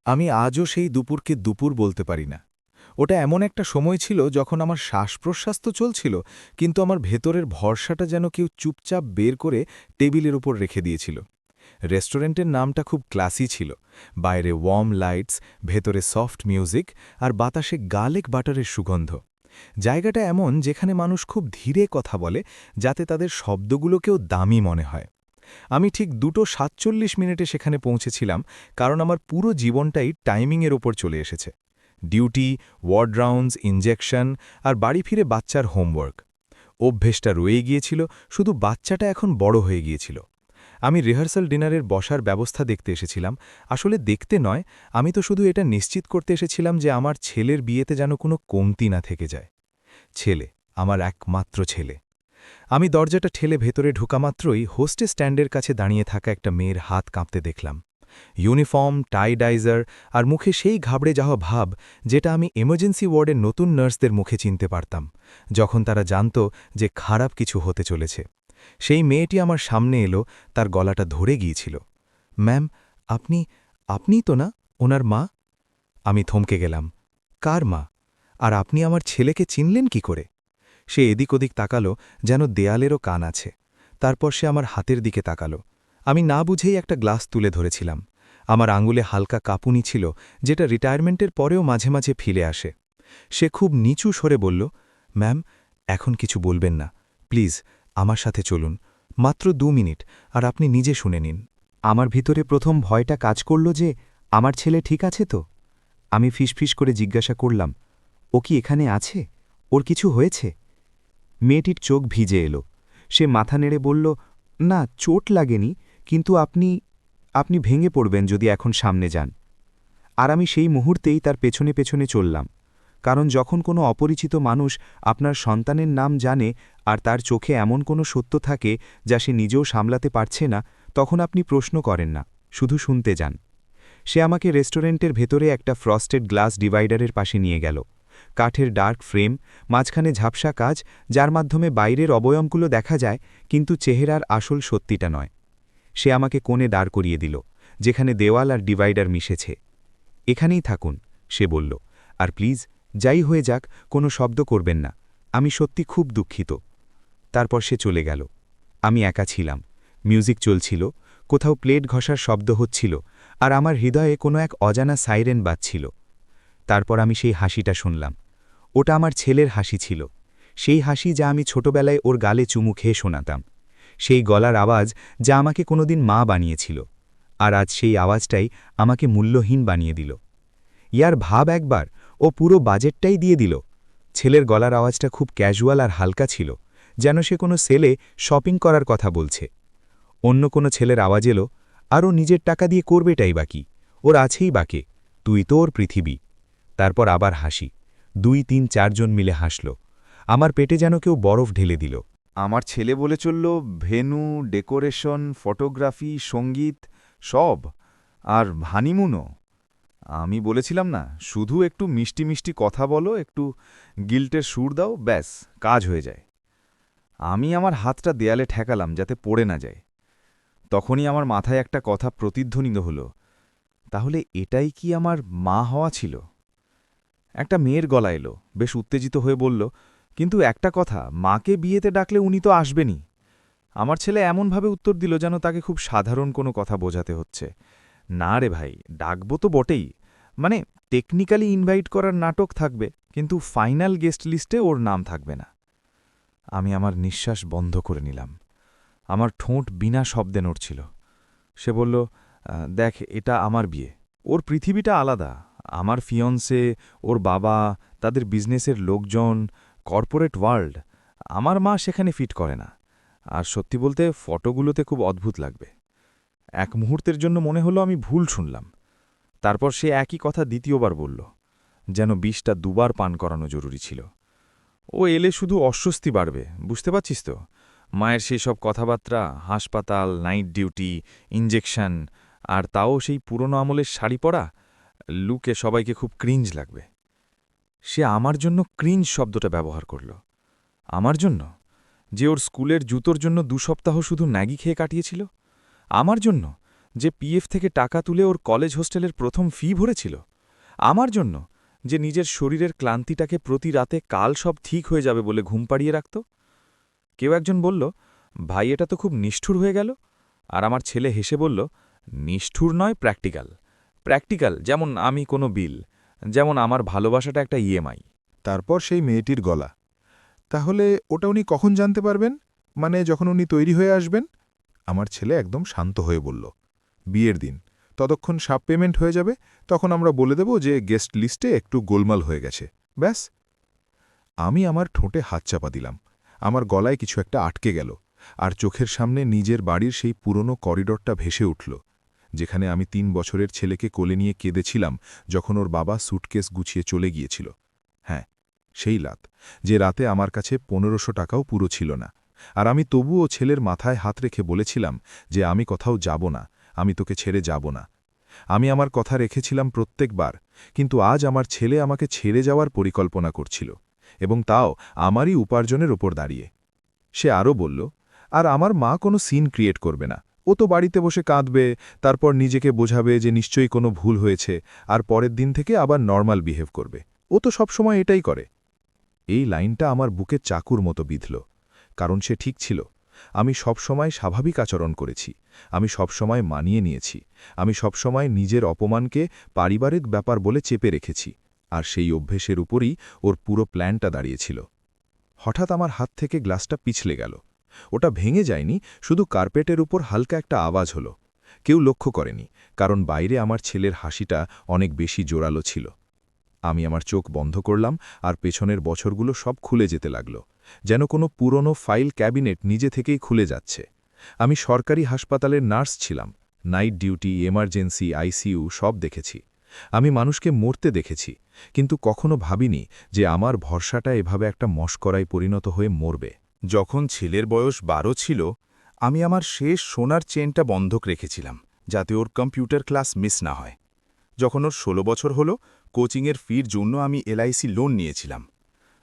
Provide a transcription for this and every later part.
আমি আজও সেই দুপুরকে দুপুর বলতে পারি না। ওটা এমন একটা সময় ছিল যখন আমার শ্বাসপ্রশ্বাস তো চলছিল, কিন্তু আমার ভেতরের ভরসাটা যেন কেউ চুপচাপ বের করে টেবিলের উপর রেখে দিয়েছিল। রেস্টুরেন্টের নামটা খুব ক্লাসি ছিল। বাইরে ওয়ার্ম লাইটস, ভেতরে সফট মিউজিক আর বাতাসে গার্লিক বাটারের সুগন্ধ। জায়গাটা এমন যেখানে মানুষ খুব ধীরে কথা বলে, যাতে তাদের শব্দগুলোকেও দামি মনে হয়। আমি ঠিক 2:47 সেখানে পৌঁছেছিলাম, কারণ আমার পুরো জীবনটাই টাইমিংয়ের ওপর চলে এসেছে। ডিউটি, ওয়ার্ড রাউন্ডস, ইনজেকশন আর বাড়ি ফিরে বাচ্চার হোমওয়ার্ক। অভ্যেসটা রয়ে গিয়েছিল, শুধু বাচ্চাটা এখন বড় হয়ে গিয়েছিল। আমি রিহার্সাল ডিনারের বসার ব্যবস্থা দেখতে এসেছিলাম। আসলে দেখতে নয়, আমি তো শুধু এটা নিশ্চিত করতে এসেছিলাম যে আমার ছেলের বিয়েতে যেন কোনো কমতি না থেকে যায়। ছেলে, আমার একমাত্র ছেলে। আমি দরজাটা ঠেলে ভেতরে ঢোকামাত্রই হোস্টেস স্ট্যান্ডের কাছে দাঁড়িয়ে থাকা একটা মেয়ের হাত কাঁপতে দেখলাম। ইউনিফর্ম, টাই ডাইজার আর মুখে সেই ঘাবড়ে যাওয়া ভাব, যেটা আমি এমার্জেন্সি ওয়ার্ডের নতুন নার্সদের মুখে চিনতে পারতাম, যখন তারা জানত যে খারাপ কিছু হতে চলেছে। সেই মেয়েটি আমার সামনে এলো, তার গলাটা ধরে গিয়েছিল। ম্যাম, আপনিই তো না ওনার মা? আমি থমকে গেলাম। কার মা? আর আপনি আমার ছেলেকে চিনলেন কি করে? সে এদিক ওদিক তাকালো, যেন দেয়ালেরও কান আছে। তারপর সে আমার হাতের দিকে তাকালো। আমি না বুঝেই একটা গ্লাস তুলে ধরেছিলাম। আমার আঙুলে হালকা কাঁপুনি ছিল, যেটা রিটায়ারমেন্টের পরেও মাঝে মাঝে ফিরে আসে। সে খুব নিচু স্বরে বলল, ম্যাম, এখন কিছু বলবেন না, প্লিজ আমার সাথে চলুন, মাত্র 2 মিনিট, আর আপনি নিজে শুনে নিন। আমার ভিতরে প্রথম ভয়টা কাজ করল যে আমার ছেলে ঠিক আছে তো। আমি ফিসফিস করে জিজ্ঞাসা করলাম, ও কি এখানে আছে? ওর কিছু হয়েছে? মেয়েটির চোখ ভিজে এলো। সে মাথা নেড়ে বলল, না, চোট লাগেনি, কিন্তু আপনি ভেঙে পড়বেন যদি এখন সামনে যান। আর আমি সেই মুহূর্তেই তার পেছনে পেছনে চললাম। কারণ যখন কোনো অপরিচিত মানুষ আপনার সন্তানের নাম জানে আর তার চোখে এমন কোনো সত্য থাকে যা সে নিজেও সামলাতে পারছে না, তখন আপনি প্রশ্ন করেন না, শুধু শুনতে যান। সে আমাকে রেস্টুরেন্টের ভেতরে একটা ফ্রস্টেড গ্লাস ডিভাইডারের পাশে নিয়ে গেল। কাঠের ডার্ক ফ্রেম, মাঝখানে ঝাপসা কাজ, যার মাধ্যমে বাইরের অবয়বগুলো দেখা যায়, কিন্তু চেহারার আসল সত্যিটা নয়। সে আমাকে কোণে দাঁড় করিয়ে দিল, যেখানে দেওয়াল আর ডিভাইডার মিশেছে। এখানেই থাকুন, সে বলল, আর প্লিজ, যাই হয়ে যাক, কোনো শব্দ করবেন না। আমি সত্যি খুব দুঃখিত। তারপর সে চলে গেল। আমি একা ছিলাম। মিউজিক চলছিল, কোথাও প্লেট ঘষার শব্দ হচ্ছিল, আর আমার হৃদয়ে কোনো এক অজানা সাইরেন বাজছিল। তারপর আমি সেই হাসিটা শুনলাম। ওটা আমার ছেলের হাসি ছিল, সেই হাসি যা আমি ছোটবেলায় ওর গালে চুমু খেয়ে শোনাতাম, সেই গলার আওয়াজ যা আমাকে কোনোদিন মা বানিয়েছিল। আর আজ সেই আওয়াজটাই আমাকে মূল্যহীন বানিয়ে দিল। ইয়ার ভাব একবার, ও পুরো বাজেটটাই দিয়ে দিল। ছেলের গলার আওয়াজটা খুব ক্যাজুয়াল আর হালকা ছিল, যেন সে কোনো সেলে শপিং করার কথা বলছে। অন্য কোনো ছেলের আওয়াজ এলো, আর ও নিজের টাকা দিয়ে করবেটাই বাকি, ওর আছেই বাকে, তুই তো ওর পৃথিবী। তারপর আবার হাসি, 2, 3, 4 জন মিলে হাসল। আমার পেটে যেন কেউ বরফ ঢেলে দিল। আমার ছেলে বলে চলল ভেন্যু, ডেকোরেশন, ফটোগ্রাফি, সঙ্গীত, সব, আর হানিমুনও। আমি বলেছিলাম না, শুধু একটু মিষ্টি মিষ্টি কথা বলো, একটু গিল্টের সুর দাও, ব্যাস কাজ হয়ে যায়। আমি আমার হাতটা দেয়ালে ঠেকালাম যাতে পড়ে না যায়। তখনই আমার মাথায় একটা কথা প্রতিধ্বনিত হলো, তাহলে এটাই কি আমার মা হওয়া ছিল? একটা মেয়ের গলা এলো, বেশ উত্তেজিত হয়ে বলল, কিন্তু একটা কথা, মাকে বিয়েতে ডাকলে উনি তো আসবেনই। আমার ছেলে এমনভাবে উত্তর দিল যেন তাকে খুব সাধারণ কোনো কথা বোঝাতে হচ্ছে। না রে ভাই, ডাকবো তো বটেই, মানে টেকনিক্যালি ইনভাইট করার নাটক থাকবে, কিন্তু ফাইনাল গেস্ট লিস্টে ওর নাম থাকবে না। আমি আমার নিঃশ্বাস বন্ধ করে নিলাম। আমার ঠোঁট বিনা শব্দে নড়ছিল। সে বলল, দেখ, এটা আমার বিয়ে, ওর পৃথিবীটা আলাদা। আমার ফিয়ন্সে, ওর বাবা, তাদের বিজনেসের লোকজন, কর্পোরেট ওয়ার্ল্ড। আমার মা সেখানে ফিট করে না। আর সত্যি বলতে ফটোগুলোতে খুব অদ্ভুত লাগবে। এক মুহূর্তের জন্য মনে হলো আমি ভুল শুনলাম। তারপর সে একই কথা দ্বিতীয়বার বলল, যেন বিষটা দুবার পান করানো জরুরি ছিল। ও এলে শুধু অস্বস্তি বাড়বে, বুঝতে পারছিস তো? মায়ের সেই সব কথাবার্তা, হাসপাতাল, নাইট ডিউটি, ইঞ্জেকশন, আর তাও সেই পুরনো আমলের শাড়ি পরা, লুকে সবাইকে খুব ক্রিঞ্জ লাগবে। সে আমার জন্য ক্রিঞ্জ শব্দটা ব্যবহার করল। আমার জন্য, যে ওর স্কুলের জুতোর জন্য 2 সপ্তাহ শুধু ম্যাগি খেয়ে কাটিয়েছিল। আমার জন্য, যে পিএফ থেকে টাকা তুলে ওর কলেজ হোস্টেলের প্রথম ফি ভরেছিল, আমার জন্য, যে নিজের শরীরের ক্লান্তিটাকে প্রতি রাতে কাল সব ঠিক হয়ে যাবে বলে ঘুম পাড়িয়ে রাখত। কেউ একজন বলল, ভাই এটা তো খুব নিষ্ঠুর হয়ে গেল। আর আমার ছেলে হেসে বলল, নিষ্ঠুর নয়, প্র্যাকটিক্যাল। প্র্যাকটিক্যাল, যেমন আমি কোনো বিল, যেমন আমার ভালোবাসাটা একটা ইএমআই। তারপর সেই মেয়েটির গলা। তাহলে ওটা উনি কখন জানতে পারবেন? মানে যখন উনি তৈরি হয়ে আসবেন? আমার ছেলে একদম শান্ত হয়ে বলল, বিয়ের দিন। ততক্ষণ সাব পেমেন্ট হয়ে যাবে, তখন আমরা বলে দেব যে গেস্ট লিস্টে একটু গোলমাল হয়ে গেছে, ব্যাস। আমি আমার ঠোঁটে হাত চাপা দিলাম। আমার গলায় কিছু একটা আটকে গেল, আর চোখের সামনে নিজের বাড়ির সেই পুরনো করিডরটা ভেসে উঠল, যেখানে আমি ৩ বছরের ছেলেকে কোলে নিয়ে কেঁদেছিলাম যখন ওর বাবা স্যুটকেস গুছিয়ে চলে গিয়েছিল। হ্যাঁ, সেই রাত, যে রাতে আমার কাছে ১৫০০ টাকাও পুরো ছিল না, আর আমি তবুও ছেলের মাথায় হাত রেখে বলেছিলাম যে আমি কোথাও যাব না, আমি তোকে ছেড়ে যাব না। আমি আমার কথা রেখেছিলাম প্রত্যেকবার, কিন্তু আজ আমার ছেলে আমাকে ছেড়ে যাওয়ার পরিকল্পনা করছিল, এবং তাও আমারই উপার্জনের ওপর দাঁড়িয়ে। সে আরও বলল, আর আমার মা কোনো সিন ক্রিয়েট করবে না, ও তো বাড়িতে বসে কাঁদবে, তারপর নিজেকে বোঝাবে যে নিশ্চয়ই কোনো ভুল হয়েছে, আর পরের দিন থেকে আবার নর্মাল বিহেভ করবে। ও তো সবসময় এটাই করে। এই লাইনটা আমার বুকে চাকুর মতো বিঁধল, কারণ সে ঠিক ছিল। আমি সবসময় স্বাভাবিক আচরণ করেছি, আমি সবসময় মানিয়ে নিয়েছি, আমি সবসময় নিজের অপমানকে পারিবারিক ব্যাপার বলে চেপে রেখেছি, আর সেই অভ্যেসের উপরই ওর পুরো প্ল্যানটা দাঁড়িয়েছিল। হঠাৎ আমার হাত থেকে গ্লাসটা পিছলে গেল। ওটা ভেঙে যায়নি, শুধু কার্পেটের উপর হালকা একটা আওয়াজ হলো। কেউ লক্ষ্য করেনি, কারণ বাইরে আমার ছেলের হাসিটা অনেক বেশি জোরালো ছিল। আমি আমার চোখ বন্ধ করলাম, আর পেছনের বছরগুলো সব খুলে যেতে লাগল, যেন কোনো পুরনো ফাইল ক্যাবিনেট নিজে থেকেই খুলে যাচ্ছে। আমি সরকারি হাসপাতালের নার্স ছিলাম, নাইট ডিউটি, এমার্জেন্সি, আইসিইউ সব দেখেছি। আমি মানুষকে মরতে দেখেছি, কিন্তু কখনো ভাবিনি যে আমার ভরসাটা এভাবে একটা মশকরায় পরিণত হয়ে মরবে। যখন ছেলের বয়স ১২ ছিল, আমি আমার শেষ সোনার চেনটা বন্ধক রেখেছিলাম, যাতে ওর কম্পিউটার ক্লাস মিস না হয়। যখন ওর ১৬ বছর হলো, কোচিংয়ের ফির জন্য আমি এলআইসি লোন নিয়েছিলাম।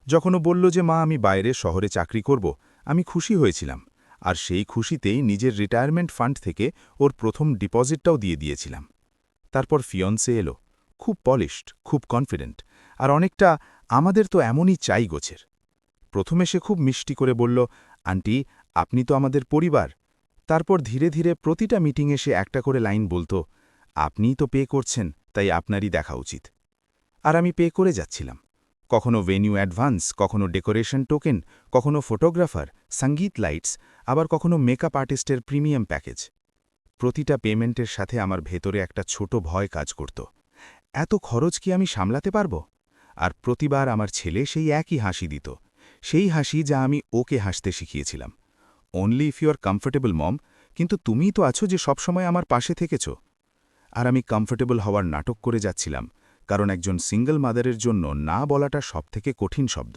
যখন ও বলল যে মা আমি বাইরের শহরে চাকরি করব, আমি খুশি হয়েছিলাম, আর সেই খুশিতেই নিজের রিটায়ারমেন্ট ফান্ড থেকে ওর প্রথম ডিপোজিটটাও দিয়ে দিয়েছিলাম। তারপর ফিয়ন্সে এলো, খুব পলিশড, খুব কনফিডেন্ট, আর অনেকটা আমাদের তো এমনই চাই গোছের। প্রথমে সে খুব মিষ্টি করে বলল, আন্টি আপনি তো আমাদের পরিবার। তারপর ধীরে ধীরে প্রতিটা মিটিংয়ে সে একটা করে লাইন বলতো, আপনিই তো পে করছেন, তাই আপনারই দেখা উচিত। আর আমি পে করে যাচ্ছিলাম, কখনো ভেন্যু অ্যাডভান্স, কখনো ডেকোরেশন টোকেন, কখনো ফটোগ্রাফার, সঙ্গীত লাইটস, আবার কখনো মেকআপ আর্টিস্টের প্রিমিয়াম প্যাকেজ। প্রতিটা পেমেন্টের সাথে আমার ভেতরে একটা ছোট ভয় কাজ করত, এত খরচ কি আমি সামলাতে পারব? আর প্রতিবার আমার ছেলে সেই একই হাসি দিত, সেই হাসি যা আমি ওকে হাসতে শিখিয়েছিলাম। Only if you are comfortable mom, কিন্তু তুমিই তো আছো যে সবসময় আমার পাশে থেকেছ। আর আমি কমফোর্টেবল হওয়ার নাটক করে যাচ্ছিলাম, কারণ একজন সিঙ্গল মাদারের জন্য না বলাটা সবথেকে কঠিন শব্দ।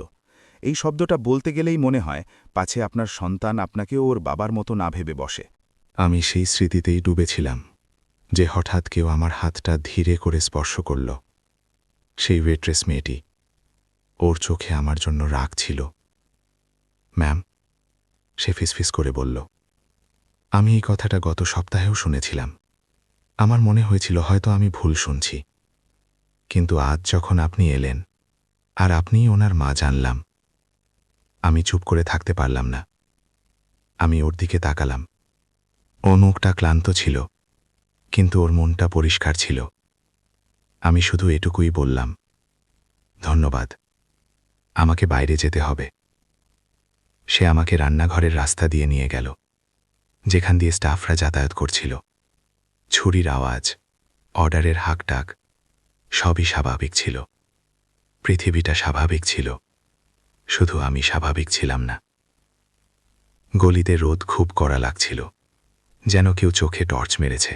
এই শব্দটা বলতে গেলেই মনে হয় পাছে আপনার সন্তান আপনাকেও ওর বাবার মতো না ভেবে বসে। আমি সেই স্মৃতিতেই ডুবেছিলাম, যে হঠাৎ কেউ আমার হাতটা ধীরে করে স্পর্শ করল। সেই ওয়েট্রেস মেয়েটি, ওর চোখে আমার জন্য রাগ ছিল। ম্যাম, সে ফিসফিস করে বলল। আমি এই কথাটা গত সপ্তাহেও শুনেছিলাম। আমার মনে হয়েছিল হয়তো আমি ভুল শুনছি, কিন্তু আজ যখন আপনি এলেন আর আপনিই ওনার মা জানলাম, আমি চুপ করে থাকতে পারলাম না। আমি ওর দিকে তাকালাম। ও মুখটা ক্লান্ত ছিল, কিন্তু ওর মনটা পরিষ্কার ছিল। আমি শুধু এটুকুই বললাম, ধন্যবাদ, আমাকে বাইরে যেতে হবে। সে আমাকে রান্নাঘরের রাস্তা দিয়ে নিয়ে গেল, যেখান দিয়ে স্টাফরা যাতায়াত করছিল। ছুরির আওয়াজ, অর্ডারের হাঁকডাক, সবই স্বাভাবিক ছিল। পৃথিবীটা স্বাভাবিক ছিল, শুধু আমি স্বাভাবিক ছিলাম না। গলিতে রোদ খুব কড়া লাগছিল, যেন কেউ চোখে টর্চ মেরেছে।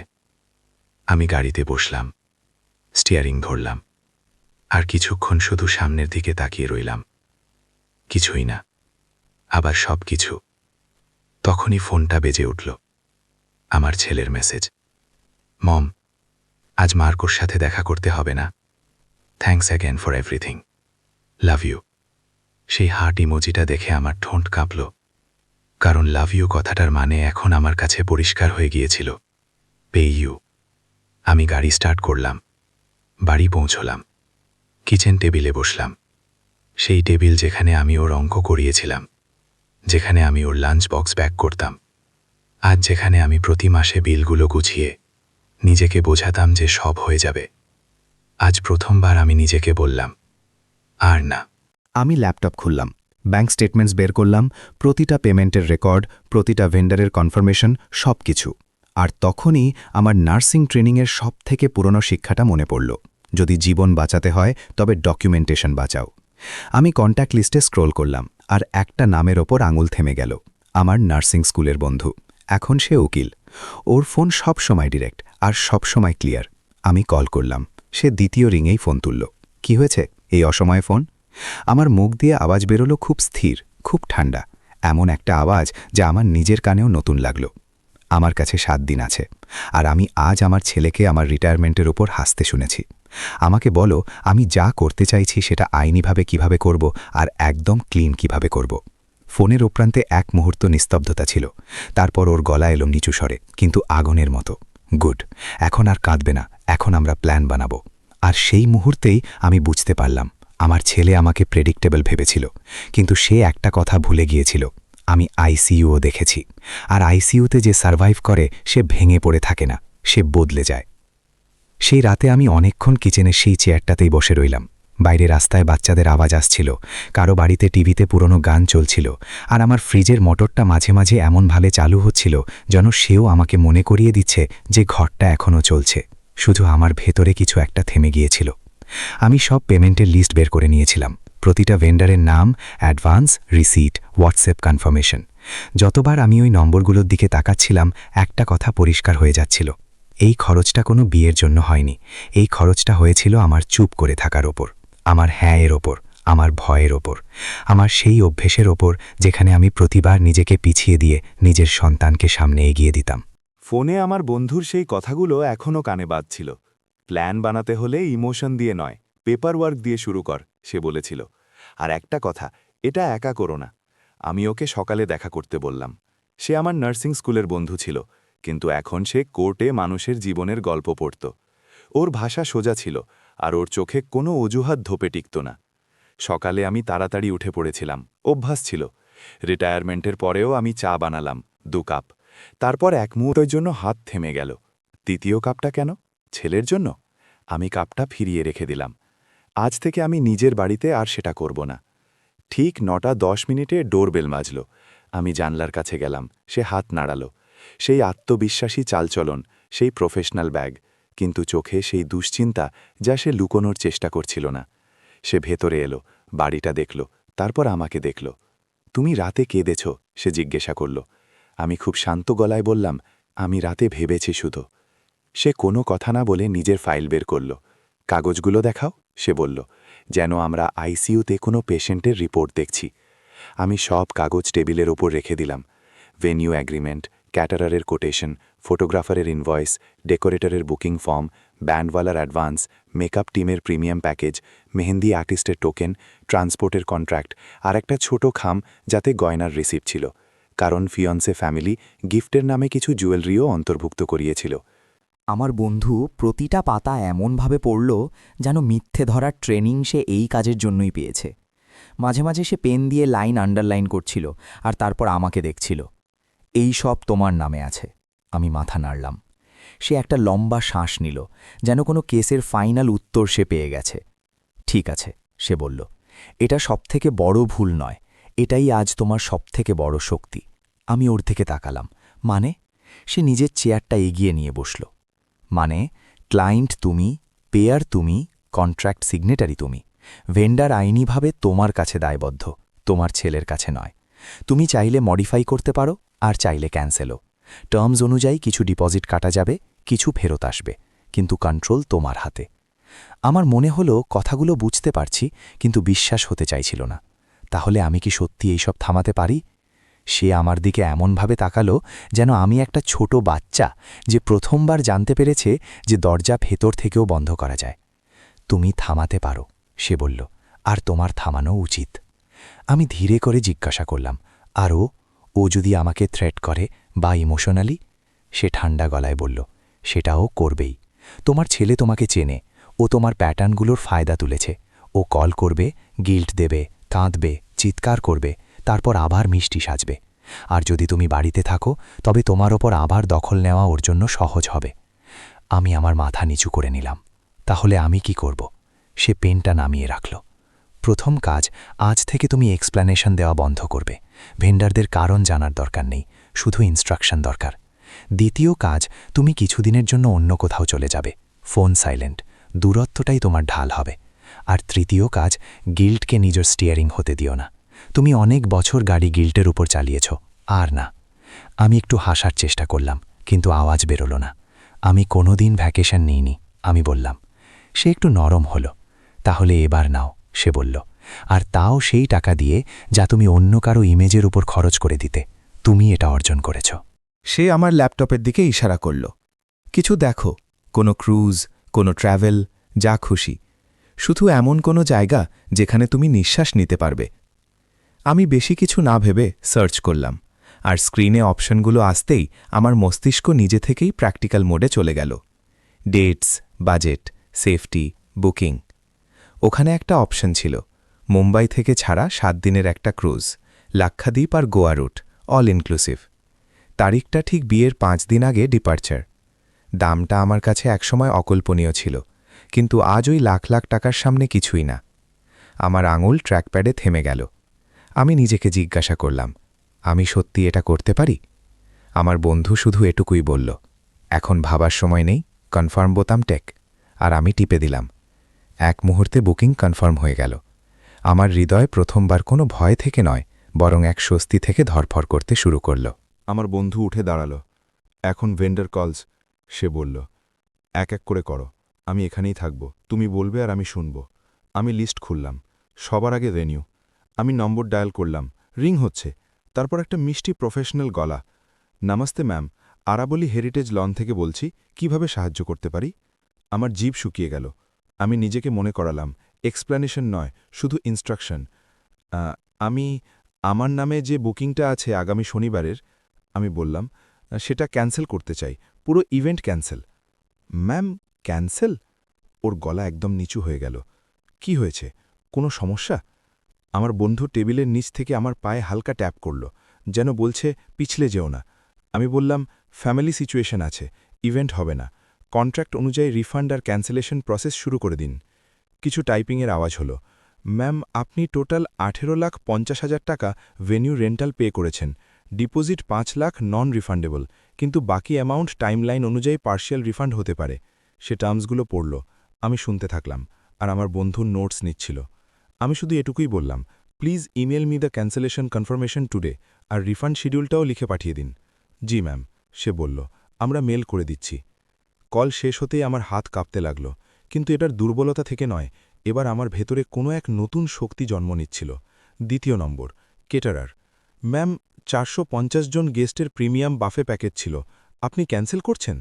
আমি গাড়িতে বসলাম, স্টিয়ারিং ধরলাম, আর কিছুক্ষণ শুধু সামনের দিকে তাকিয়ে রইলাম। কিছুই না, আবার সব কিছু। তখনই ফোনটা বেজে উঠল। আমার ছেলের মেসেজ, মম, আজ মার্কোর সাথে দেখা করতে হবে না। Thanks again for everything, love you. সেই হার্ট ইমোজিটা দেখে আমার ঠোঁট কাঁপল, কারণ লাভ ইউ কথাটার মানে এখন আমার কাছে পরিষ্কার হয়ে গিয়েছিল। Pay you. আমি গাড়ি স্টার্ট করলাম, বাড়ি পৌঁছলাম, কিচেন টেবিলে বসলাম, সেই টেবিল যেখানে আমি ওর অঙ্ক করিয়েছিলাম, যেখানে আমি ওর লাঞ্চ বক্স ব্যাক করতাম, আজ যেখানে আমি প্রতি মাসে বিলগুলো গুছিয়ে নিজেকে বোঝাতাম যে সব হয়ে যাবে। আজ প্রথমবার আমি নিজেকে বললাম, আর না। আমি ল্যাপটপ খুললাম, ব্যাংক স্টেটমেন্টস বের করলাম, প্রতিটা পেমেন্টের রেকর্ড, প্রতিটা ভেন্ডারের কনফার্মেশন, সব কিছু। আর তখনই আমার নার্সিং ট্রেনিংয়ের সবথেকে পুরনো শিক্ষাটা মনে পড়ল, যদি জীবন বাঁচাতে হয় তবে ডকুমেন্টেশন বাঁচাও। আমি কন্ট্যাক্ট লিস্টে স্ক্রোল করলাম, আর একটা নামের ওপর আঙুল থেমে গেল, আমার নার্সিং স্কুলের বন্ধু। এখন সে উকিল। ওর ফোন সব সময় ডিরেক্ট আর সব সময় ক্লিয়ার। আমি কল করলাম, সে দ্বিতীয় রিংয়েই ফোন তুলল। কি হয়েছে এই অসময়ে ফোন? আমার মুখ দিয়ে আওয়াজ বেরোলো খুব স্থির, খুব ঠান্ডা, এমন একটা আওয়াজ যা আমার নিজের কানেও নতুন লাগলো। আমার কাছে 7 দিন আছে, আর আমি আজ আমার ছেলেকে আমার রিটায়ারমেন্টের উপর হাসতে শুনেছি। আমাকে বলো আমি যা করতে চাইছি সেটা আইনিভাবে কিভাবে করব, আর একদম ক্লিন কিভাবে করব। ফোনের ওপ্রান্তে এক মুহূর্ত নিস্তব্ধতা ছিল, তারপর ওর গলা এলো নিচু স্বরে, কিন্তু আগুনের মতো। গুড, এখন আর কাঁদবে না, এখন আমরা প্ল্যান বানাবো। আর সেই মুহূর্তেই আমি বুঝতে পারলাম, আমার ছেলে আমাকে প্রেডিক্টেবল ভেবেছিল, কিন্তু সে একটা কথা ভুলে গিয়েছিল, আমি আইসিইউও দেখেছি। আর আইসিইউতে যে সার্ভাইভ করে সে ভেঙে পড়ে থাকে না, সে বদলে যায়। সেই রাতে আমি অনেকক্ষণ কিচেনের সেই চেয়ারটাতেই বসে রইলাম। বাইরে রাস্তায় বাচ্চাদের আওয়াজ আসছিল, কারো বাড়িতে টিভিতে পুরনো গান চলছিল, আর আমার ফ্রিজের মোটরটা মাঝে মাঝে এমনভাবে চালু হচ্ছিল যেন সেও আমাকে মনে করিয়ে দিচ্ছে যে ঘরটা এখনও চলছে, শুধু আমার ভেতরে কিছু একটা থেমে গিয়েছিল। আমি সব পেমেন্টের লিস্ট বের করে নিয়েছিলাম, প্রতিটা ভেন্ডারের নাম, অ্যাডভান্স, রিসিট, হোয়াটসঅ্যাপ কনফার্মেশন। যতবার আমি ওই নম্বরগুলোর দিকে তাকাচ্ছিলাম, একটা কথা পরিষ্কার হয়ে যাচ্ছিল, এই খরচটা কোনো বিয়ের জন্য হয়নি, এই খরচটা হয়েছিল আমার চুপ করে থাকার ওপর, আমার হ্যাঁ এর ওপর, আমার ভয়ের ওপর, আমার সেই অভ্যেসের ওপর যেখানে আমি প্রতিবার নিজেকে পিছিয়ে দিয়ে নিজের সন্তানকে সামনে এগিয়ে দিতাম। ফোনে আমার বন্ধুর সেই কথাগুলো এখনও কানে বাজছিল। প্ল্যান বানাতে হলে ইমোশন দিয়ে নয়, পেপার ওয়ার্ক দিয়ে শুরু কর, সে বলেছিল। আর একটা কথা, এটা একা করো না। আমি ওকে সকালে দেখা করতে বললাম। সে আমার নার্সিং স্কুলের বন্ধু ছিল, কিন্তু এখন সে কোর্টে মানুষের জীবনের গল্প পড়ত। ওর ভাষা সোজা ছিল, আর ওর চোখে কোনো অজুহাত ধোপে টিকত না। সকালে আমি তাড়াতাড়ি উঠে পড়েছিলাম, অভ্যাস ছিল। রিটায়ারমেন্টের পরেও আমি চা বানালাম 2 কাপ। তারপর এক মুহূর্তের জন্য হাত থেমে গেল। তৃতীয় কাপটা কেন? ছেলের জন্য? আমি কাপটা ফিরিয়ে রেখে দিলাম। আজ থেকে আমি নিজের বাড়িতে আর সেটা করব না। ঠিক 9:10 ডোরবেল বাজল। আমি জানলার কাছে গেলাম, সে হাত নাড়ালো। সেই আত্মবিশ্বাসী চালচলন, সেই প্রফেশনাল ব্যাগ, কিন্তু চোখে সেই দুশ্চিন্তা যা সে লুকোনোর চেষ্টা করছিল না। সে ভেতরে এলো, বাড়িটা দেখল, তারপর আমাকে দেখল। তুমি রাতে কেঁদেছ? সে জিজ্ঞাসা করল। আমি খুব শান্ত গলায় বললাম, আমি রাতে ভেবেছি শুধু। সে কোনো কথা না বলে নিজের ফাইল বের করল। কাগজগুলো দেখাও, সে বলল, যেন আমরা আইসিইউতে কোনো পেশেন্টের রিপোর্ট দেখছি। আমি সব কাগজ টেবিলের ওপর রেখে দিলাম। ভেনিউ অ্যাগ্রিমেন্ট, ক্যাটারারের কোটেশন, ফটোগ্রাফারের ইনভয়েস, ডেকোরেটরের বুকিং ফর্ম, ব্যান্ডওয়ালার অ্যাডভান্স, মেকআপ টিমের প্রিমিয়াম প্যাকেজ, মেহেন্দি আর্টিস্টের টোকেন, ট্রান্সপোর্টের কন্ট্রাক্ট, আর একটা ছোট খাম যাতে গয়নার রিসিপ্ট ছিল, কারণ ফিয়ন্সে ফ্যামিলি গিফটের নামে কিছু জুয়েলারিও অন্তর্ভুক্ত করিয়েছিল। আমার বন্ধু প্রতিটা পাতা এমনভাবে পড়ল যেন মিথ্যে ধরার ট্রেনিং সে এই কাজের জন্যই পেয়েছে। মাঝে মাঝে সে পেন দিয়ে লাইন আন্ডারলাইন করছিল, আর তারপর আমাকে দেখছিল। এই সব তোমার নামে আছে। আমি মাথা নাড়লাম। সে একটা লম্বা শ্বাস নিল, যেন কোনো কেসের ফাইনাল উত্তর সে পেয়ে গেছে। ঠিক আছে, সে বলল, এটা সবথেকে বড় ভুল নয়, এটাই আজ তোমার সবথেকে বড় শক্তি। আমি ওর থেকে তাকালাম। মানে? সে নিজের চেয়ারটা এগিয়ে নিয়ে বসল। মানে, ক্লায়েন্ট তুমি, পেয়ার তুমি, কন্ট্রাক্ট সিগনেটারি তুমি। ভেন্ডার আইনিভাবে তোমার কাছে দায়বদ্ধ, তোমার ছেলের কাছে নয়। তুমি চাইলে মডিফাই করতে পারো, আর চাইলে ক্যান্সেলও। টার্মস অনুযায়ী কিছু ডিপোজিট কাটা যাবে, কিছু ফেরত আসবে, কিন্তু কন্ট্রোল তোমার হাতে। আমার মনে হলো কথাগুলো বুঝতে পারছি, কিন্তু বিশ্বাস হতে চাইছিল না। তাহলে আমি কি সত্যি এইসব থামাতে পারি? সে আমার দিকে এমনভাবে তাকালো যেন আমি একটা ছোট বাচ্চা যে প্রথমবার জানতে পেরেছে যে দরজা ভেতর থেকেও বন্ধ করা যায়। তুমি থামাতে পারো, সে বলল, আর তোমার থামানো উচিত। আমি ধীরে করে জিজ্ঞাসা করলাম, আর ও যদি আমাকে থ্রেট করে বা ইমোশনালি? সে ঠান্ডা গলায় বলল, সেটাও করবেই। তোমার ছেলে তোমাকে চেনে, ও তোমার প্যাটার্নগুলোর ফায়দা তুলেছে। ও কল করবে, গিল্ট দেবে, কাঁদবে, চিৎকার করবে, তারপর আবার মিষ্টি সাজবে। আর যদি তুমি বাড়িতে থাকো, তবে তোমার ওপর আবার দখল নেওয়া ওর জন্য সহজ হবে। আমি আমার মাথা নিচু করে নিলাম। তাহলে আমি কি করব? সে পেনটা নামিয়ে রাখল। প্রথম কাজ, আজ থেকে তুমি এক্সপ্ল্যানেশন দেওয়া বন্ধ করবে। ভেন্ডারদের কারণ জানার দরকার নেই, শুধু ইনস্ট্রাকশন দরকার। দ্বিতীয় কাজ, তুমি কিছুদিনের জন্য অন্য কোথাও চলে যাবে। ফোন সাইলেন্ট, দূরত্বটাই তোমার ঢাল হবে। আর তৃতীয় কাজ, গিল্টকে নিজের স্টিয়ারিং হতে দিও না। তুমি অনেক বছর গাড়ি গিল্টের উপর চালিয়েছ, আর না। আমি একটু হাসার চেষ্টা করলাম, কিন্তু আওয়াজ বেরোল না। আমি কোনোদিন ভ্যাকেশন নিইনি, আমি বললাম। সে একটু নরম হলো। তাহলে এবার নাও, সে বলল। আর তাও সেই টাকা দিয়ে যা তুমি অন্য কারো ইমেজের উপর খরচ করে দিতে। তুমি এটা অর্জন করেছ। সে আমার ল্যাপটপের দিকে ইশারা করল। কিছু দেখো, কোনো ক্রুজ, কোনো ট্র্যাভেল, যা খুশি। শুধু এমন কোনো জায়গা যেখানে তুমি নিঃশ্বাস নিতে পারবে। আমি বেশি কিছু না ভেবে সার্চ করলাম, আর স্ক্রিনে অপশনগুলো আসতেই আমার মস্তিষ্ক নিজে থেকেই প্র্যাকটিক্যাল মোডে চলে গেল। Dates, budget, safety, booking. ওখানে একটা অপশন ছিল, মুম্বাই থেকে ছাড়া 7 দিনের একটা ক্রুজ, লাক্ষাদ্বীপ আর গোয়া রুট, অল ইনক্লুসিভ। তারিখটা ঠিক বিয়ের 5 দিন আগে ডিপার্চার। দামটা আমার কাছে একসময় অকল্পনীয় ছিল, কিন্তু আজ ওই লাখ লাখ টাকার সামনে কিছুই না। আমার আঙুল ট্র্যাকপ্যাডে থেমে গেল। আমি নিজেকে জিজ্ঞাসা করলাম, আমি সত্যি এটা করতে পারি? আমার বন্ধু শুধু এটুকুই বলল, এখন ভাবার সময় নেই, কনফার্ম বোতাম টেক। আর আমি টিপে দিলাম। এক মুহূর্তে বুকিং কনফার্ম হয়ে গেল। আমার হৃদয় প্রথমবার কোনো ভয় থেকে নয়, বরং এক স্বস্তি থেকে ধরফর করতে শুরু করল। আমার বন্ধু উঠে দাঁড়াল। এখন ভেন্ডার কলস, সে বলল। এক এক করে করো, আমি এখানেই থাকব, তুমি বলবে আর আমি শুনব। আমি লিস্ট খুললাম। সবার আগে ভেনিউ। আমি নম্বর ডায়াল করলাম, রিং হচ্ছে। তারপর একটা মিষ্টি প্রফেশনাল গলা। নমস্তে ম্যাম, আরাবলি হেরিটেজ লন থেকে বলছি, কিভাবে সাহায্য করতে পারি? আমার জিভ শুকিয়ে গেল। আমি নিজেকে মনে করালাম, এক্সপ্ল্যানেশন নয়, শুধু ইনস্ট্রাকশন। আমার নামে যে বুকিংটা আছে আগামী শনিবারের, আমি বললাম, সেটা ক্যান্সেল করতে চাই, পুরো ইভেন্ট ক্যান্সেল। Ma'am, cancel? ওর গলা একদম নিচু হয়ে গেল। কি হয়েছে, কোনো সমস্যা? আমার বন্ধু টেবিলের নিচ থেকে আমার পায়ে হালকা ট্যাপ করল, যেন বলছে পিছলে যেও না। আমি বললাম, ফ্যামিলি সিচুয়েশন আছে, ইভেন্ট হবে না। কন্ট্রাক্ট অনুযায়ী রিফান্ড আর ক্যান্সেলেশন প্রসেস শুরু করে দিন। কিছু টাইপিংয়ের আওয়াজ হলো। ম্যাম, আপনি টোটাল 18,50,000 টাকা ভেন্যু রেন্টাল পে করেছেন। ডিপোজিট 5 লাখ নন রিফান্ডেবল, কিন্তু বাকি অ্যামাউন্ট টাইমলাইন অনুযায়ী পার্শিয়াল রিফান্ড হতে পারে। সে টার্মসগুলো পড়ল। আমি শুনতে থাকলাম, আর আমার বন্ধুর নোটস নিচ্ছিল। আমি শুধু এটুকুই বললাম, please email me the cancellation confirmation today, আর রিফান্ড শিডিউলটাও লিখে পাঠিয়ে দিন। জি ম্যাম, সে বলল, আমরা মেল করে দিচ্ছি। কল শেষ হতেই আমার হাত কাঁপতে লাগল, কিন্তু এটার দুর্বলতা থেকে নয়, এবার আমার ভেতরে কোনো এক নতুন শক্তি জন্ম নিচ্ছিল। দ্বিতীয় নম্বর, কেটারার। ম্যাম, 450 জন গেস্টের প্রিমিয়াম বাফে প্যাকেজ ছিল, আপনি ক্যান্সেল করছেন?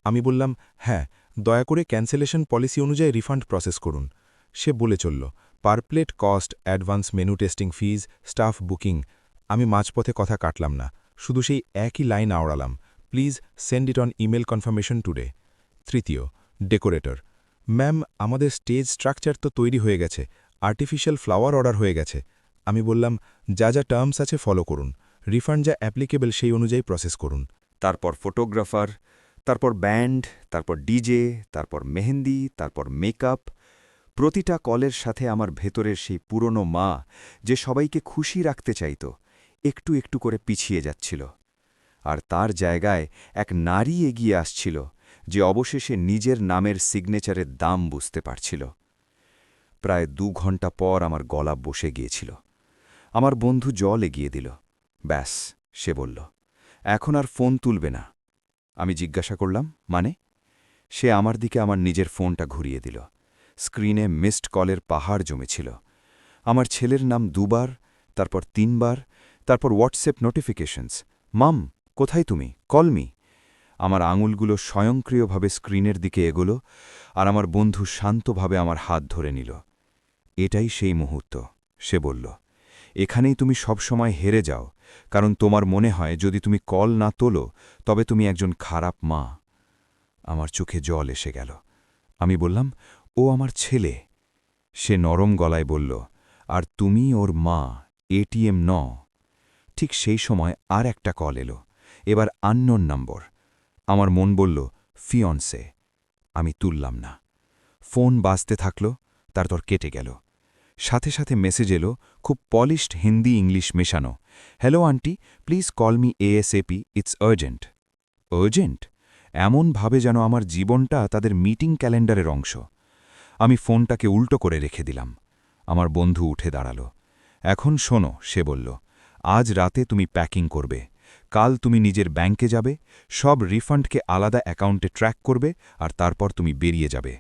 আমি বললাম, হ্যাঁ, দয়া করে ক্যান্সেলেশন পলিসি অনুযায়ী রিফান্ড প্রসেস করুন। সে বলে চলল, per plate cost, advance menu testing fees, staff booking. আমি মাঝপথে কথা কাটলাম না, শুধু সেই একই লাইন আওড়ালাম, please send it on email confirmation today. তৃতীয়, ডেকোরেটর। ম্যাম, আমাদের স্টেজ স্ট্রাকচার তো তৈরি হয়ে গেছে, আর্টিফিশিয়াল ফ্লাওয়ার অর্ডার হয়ে গেছে। আমি বললাম, যা যা টার্মস আছে ফলো করুন, রিফান্ড যা অ্যাপ্লিকেবল সেই অনুযায়ী প্রসেস করুন। তারপর ফটোগ্রাফার, তারপর ব্যান্ড, তারপর ডিজে, তারপর মেহেন্দি, তারপর মেকআপ। প্রতিটা কলের সাথে আমার ভেতরের সেই পুরনো মা, যে সবাইকে খুশি রাখতে চাইত, একটু একটু করে পিছিয়ে যাচ্ছিল। আর তার জায়গায় এক নারী এগিয়ে আসছিল, যে অবশেষে নিজের নামের সিগনেচারের দাম বুঝতে পারছিল। প্রায় 2 ঘন্টা পর আমার গলা বসে গিয়েছিল। আমার বন্ধু জল এগিয়ে দিল। ব্যাস, সে বলল, এখন আর ফোন তুলবে না। আমি জিজ্ঞাসা করলাম, মানে? সে আমার দিকে আমার নিজের ফোনটা ঘুরিয়ে দিল। স্ক্রিনে মিসড কলের পাহাড় জমেছিল। আমার ছেলের নাম 2 বার, তারপর 3 বার, তারপর হোয়াটসঅ্যাপ নোটিফিকেশনস, মাম, কোথায় তুমি, কল মি। আমার আঙুলগুলো স্বয়ংক্রিয়ভাবে স্ক্রিনের দিকে এগোলো, আর আমার বন্ধু শান্তভাবে আমার হাত ধরে নিল। এটাই সেই মুহূর্ত, সে বলল। এখানেই তুমি সবসময় হেরে যাও, কারণ তোমার মনে হয় যদি তুমি কল না তোলো তবে তুমি একজন খারাপ মা। আমার চোখে জল এসে গেল। আমি বললাম, ও আমার ছেলে। সে নরম গলায় বলল, আর তুমি ওর মা, এটিএম ন। ঠিক সেই সময় আর একটা কল এলো, এবার আননোন নম্বর। আমার মন বলল, ফিয়ন্সে। আমি তুললাম না। ফোন বাজতে থাকল, তারপর কেটে গেল। সাথে সাথে মেসেজ এলো, খুব পলিশড হিন্দি ইংলিশ মেশানো। Hello aunty, please call me ASAP, it's urgent. Urgent? এমনভাবে যেন আমার জীবনটা তাদের মিটিং ক্যালেন্ডারের অংশ। আমি ফোনটাকে উল্টো করে রেখে দিলাম। আমার বন্ধু উঠে দাঁড়াল। এখন শোনো, সে বলল, আজ রাতে তুমি প্যাকিং করবে, কাল তুমি নিজের ব্যাংকে যাবে, সব রিফান্ডকে আলাদা অ্যাকাউন্টে ট্র্যাক করবে, আর তারপর তুমি বেরিয়ে যাবে।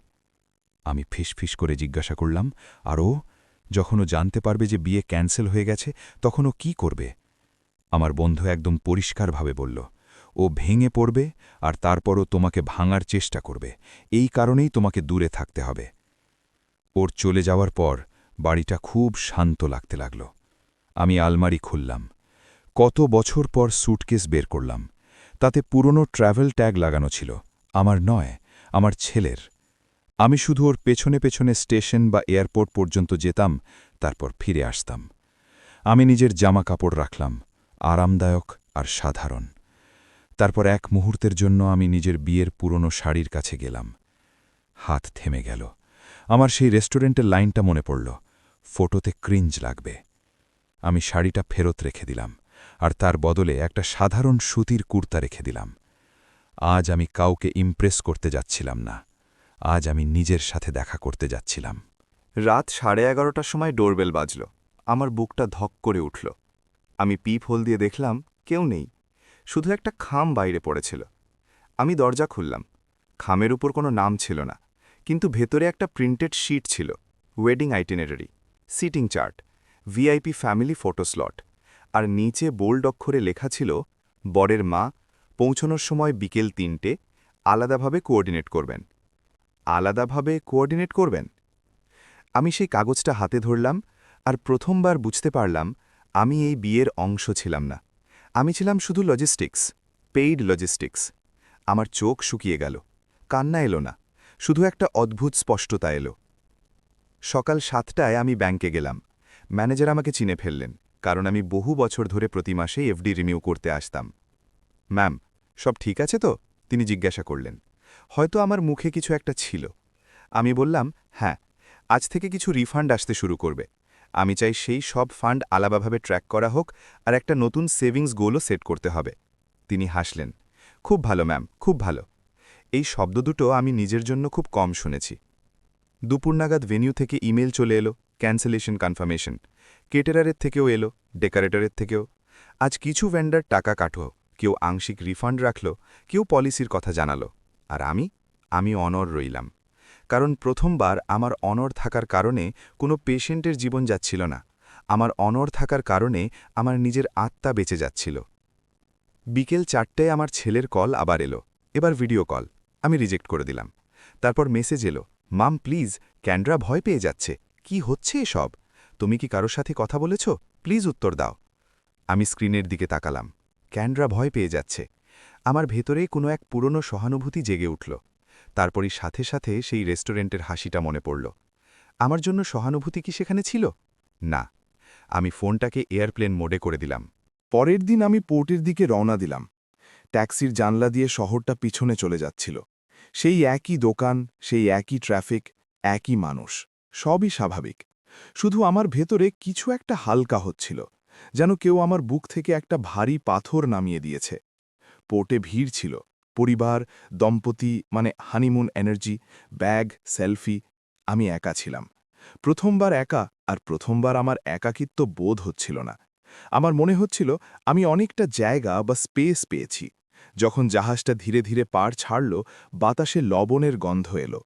আমি ফিসফিস করে জিজ্ঞাসা করলাম, আর ও যখন ও জানতে পারবে যে বিয়ে ক্যান্সেল হয়ে গেছে, তখন ও কী করবে? আমার বন্ধু একদম পরিষ্কারভাবে বলল, ও ভেঙে পড়বে, আর তারপরও তোমাকে ভাঙার চেষ্টা করবে। এই কারণেই তোমাকে দূরে থাকতে হবে। ওর চলে যাওয়ার পর বাড়িটা খুব শান্ত লাগতে লাগল। আমি আলমারি খুললাম। কত বছর পর স্যুটকেস বের করলাম। তাতে পুরনো ট্র্যাভেল ট্যাগ লাগানো ছিল, আমার নয়, আমার ছেলের। আমি শুধু ওর পেছনে পেছনে স্টেশন বা এয়ারপোর্ট পর্যন্ত যেতাম, তারপর ফিরে আসতাম। আমি নিজের জামা কাপড় রাখলাম, আরামদায়ক আর সাধারণ। তারপর এক মুহূর্তের জন্য আমি নিজের বিয়ের পুরনো শাড়ির কাছে গেলাম। হাত থেমে গেল। আমার সেই রেস্টুরেন্টের লাইনটা মনে পড়ল, ফটোতে ক্রিঞ্জ লাগবে। আমি শাড়িটা ফেরত রেখে দিলাম, আর তার বদলে একটা সাধারণ সুতির কুর্তা রেখে দিলাম। আজ আমি কাউকে ইমপ্রেস করতে যাচ্ছিলাম না, আজ আমি নিজের সাথে দেখা করতে যাচ্ছিলাম। রাত 11:30টার সময় ডোরবেল বাজল। আমার বুকটা ধক করে উঠল। আমি পিপ হোল দিয়ে দেখলাম, কেউ নেই, শুধু একটা খাম বাইরে পড়েছিল। আমি দরজা খুললাম। খামের উপর কোনো নাম ছিল না, কিন্তু ভেতরে একটা প্রিন্টেড শিট ছিল, wedding itinerary, seating chart, VIP family photo slot, আর নিচে বোল্ড অক্ষরে লেখা ছিল, বরের মা, পৌঁছনোর সময় বিকেল 3টে, আলাদাভাবে কোঅর্ডিনেট করবেন। আলাদাভাবে কোঅর্ডিনেট করবেন? আমি সেই কাগজটা হাতে ধরলাম, আর প্রথমবার বুঝতে পারলাম আমি এই বিয়ের অংশ ছিলাম না। আমি ছিলাম শুধু লজিস্টিক্স, পেইড লজিস্টিক্স। আমার চোখ শুকিয়ে গেল, কান্না এলো না, শুধু একটা অদ্ভুত স্পষ্টতা এলো। সকাল 7টায় আমি ব্যাংকে গেলাম। ম্যানেজার আমাকে চিনে ফেললেন, কারণ আমি বহু বছর ধরে প্রতি মাসে এফডি রিনিউ করতে আসতাম। ম্যাম, সব ঠিক আছে তো? তিনি জিজ্ঞাসা করলেন। হয়তো আমার মুখে কিছু একটা ছিল। আমি বললাম, হ্যাঁ, আজ থেকে কিছু রিফান্ড আসতে শুরু করবে। আমি চাই সেই সব ফান্ড আলাদাভাবে ট্র্যাক করা হোক, আর একটা নতুন সেভিংস গোলও সেট করতে হবে। তিনি হাসলেন। খুব ভালো ম্যাম, খুব ভালো। এই শব্দ দুটো আমি নিজের জন্য খুব কম শুনেছি। দুপুর নাগাদ ভেনিউ থেকে ইমেল চলে এলো, ক্যান্সেলেশন কনফার্মেশন। কেটারারের থেকেও এলো, ডেকোরেটরের থেকেও। আজ কিছু ভেন্ডার টাকা কাটো, কেউ আংশিক রিফান্ড রাখল, কেউ পলিসির কথা জানালো। আর আমি অনড় রইলাম। কারণ প্রথমবার আমার অনড় থাকার কারণে কোনো পেশেন্টের জীবন যাচ্ছিল না। আমার অনড় থাকার কারণে আমার নিজের আত্মা বেঁচে যাচ্ছিল। বিকেল 4টায় আমার ছেলের কল আবার এলো, এবার ভিডিও কল। আমি রিজেক্ট করে দিলাম। তারপর মেসেজ এলো, মাম প্লিজ, ক্যান্ড্রা ভয় পেয়ে যাচ্ছে, কি হচ্ছে এসব? তুমি কি কারোর সাথে কথা বলেছ? প্লিজ উত্তর দাও। আমি স্ক্রিনের দিকে তাকালাম। ক্যান্ড্রা ভয় পেয়ে যাচ্ছে। আমার ভেতরে কোনো এক পুরনো সহানুভূতি জেগে উঠল। তারপরই সাথে সাথে সেই রেস্টুরেন্টের হাসিটা মনে পড়ল। আমার জন্য সহানুভূতি কি সেখানে ছিল? না। আমি ফোনটাকে এয়ারপ্লেন মোডে করে দিলাম। পরের দিন আমি পোর্টের দিকে রওনা দিলাম। ট্যাক্সির জানলা দিয়ে শহরটা পিছনে চলে যাচ্ছিল। সেই একই দোকান, সেই একই ট্রাফিক, একই মানুষ, সবই স্বাভাবিক। শুধু আমার ভেতরে কিছু একটা হালকা হচ্ছিল, যেন কেউ আমার বুক থেকে একটা ভারী পাথর নামিয়ে দিয়েছে। পোর্টে ভিড় ছিল, পরিবার, দম্পতি, মানে হানিমুন এনার্জি, ব্যাগ, সেলফি। আমি একা ছিলাম। প্রথমবার একা, আর প্রথমবার আমার একাকিত্ব বোধ হচ্ছিল না। আমার মনে হচ্ছিল আমি অনেকটা জায়গা বা স্পেস পেয়েছি। যখন জাহাজটা ধীরে ধীরে পাড় ছাড়ল, বাতাসে লবণের গন্ধ এলো।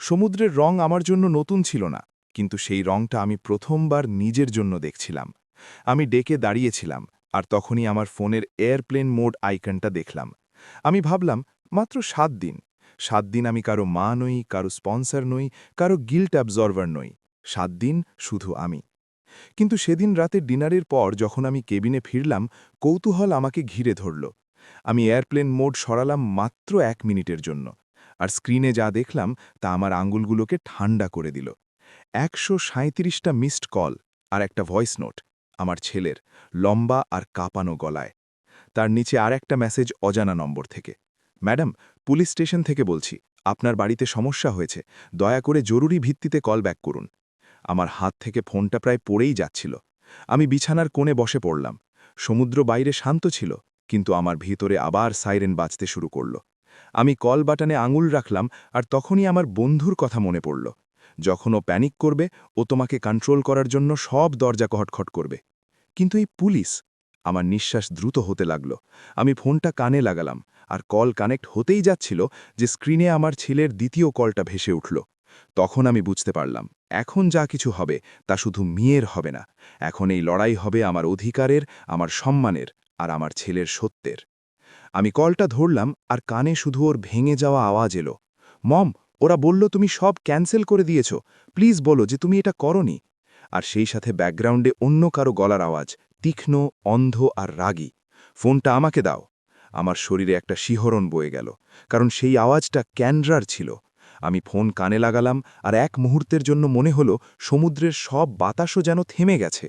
সমুদ্রের রং আমার জন্য নতুন ছিল না, কিন্তু সেই রংটা আমি প্রথমবার নিজের জন্য দেখছিলাম। আমি ডেকে দাঁড়িয়েছিলাম, আর তখনই আমার ফোনের এয়ারপ্লেন মোড আইকনটা দেখলাম। আমি ভাবলাম, মাত্র 7 দিন। 7 দিন আমি কারো মা নই, কারো স্পন্সর নই, কারো গিল্ট অ্যাবজর্ভার নই। 7 দিন শুধু আমি। কিন্তু সেদিন রাতে ডিনারের পর যখন আমি কেবিনে ফিরলাম, কৌতূহল আমাকে ঘিরে ধরল। আমি এয়ারপ্লেন মোড সরালাম মাত্র 1 মিনিটের জন্য। আর স্ক্রিনে যা দেখলাম তা আমার আঙুলগুলোকে ঠান্ডা করে দিল। 137টা মিসড কল আর একটা ভয়েস নোট, আমার ছেলের, লম্বা আর কাঁপানো গলায়। তার নিচে আর একটা মেসেজ অজানা নম্বর থেকে। ম্যাডাম, পুলিশ স্টেশন থেকে বলছি, আপনার বাড়িতে সমস্যা হয়েছে, দয়া করে জরুরি ভিত্তিতে কল ব্যাক করুন। আমার হাত থেকে ফোনটা প্রায় পড়েই যাচ্ছিল। আমি বিছানার কোণে বসে পড়লাম। সমুদ্র বাইরে শান্ত ছিল, কিন্তু আমার ভিতরে আবার সাইরেন বাজতে শুরু করল। আমি কল বাটনে আঙুল রাখলাম, আর তখনই আমার বন্ধুর কথা মনে পড়ল। যখন ও প্যানিক করবে, ও তোমাকে কন্ট্রোল করার জন্য সব দরজা খটখট করবে। কিন্তু এই পুলিশ! আমার নিঃশ্বাস দ্রুত হতে লাগল। আমি ফোনটা কানে লাগালাম, আর কল কানেক্ট হতেই যাচ্ছিল যে স্ক্রিনে আমার ছেলের দ্বিতীয় কলটা ভেসে উঠল। তখন আমি বুঝতে পারলাম, এখন যা কিছু হবে তা শুধু মেয়ের হবে না, এখন এই লড়াই হবে আমার অধিকারের, আমার সম্মানের আর আমার ছেলের সত্যের। আমি কলটা ধরলাম, আর কানে শুধু ওর ভেঙে যাওয়া আওয়াজ এলো। মম, ওরা বলল তুমি সব ক্যান্সেল করে দিয়েছ, প্লিজ বলো যে তুমি এটা করনি। আর সেই সাথে ব্যাকগ্রাউন্ডে অন্য কারো গলার আওয়াজ, তীক্ষ্ণ, অন্ধ আর রাগী। ফোনটা আমাকে দাও। আমার শরীরে একটা শিহরণ বয়ে গেল, কারণ সেই আওয়াজটা ক্যান্ড্রার ছিল। আমি ফোন কানে লাগালাম, আর এক মুহূর্তের জন্য মনে হলো সমুদ্রের সব বাতাসও যেন থেমে গেছে।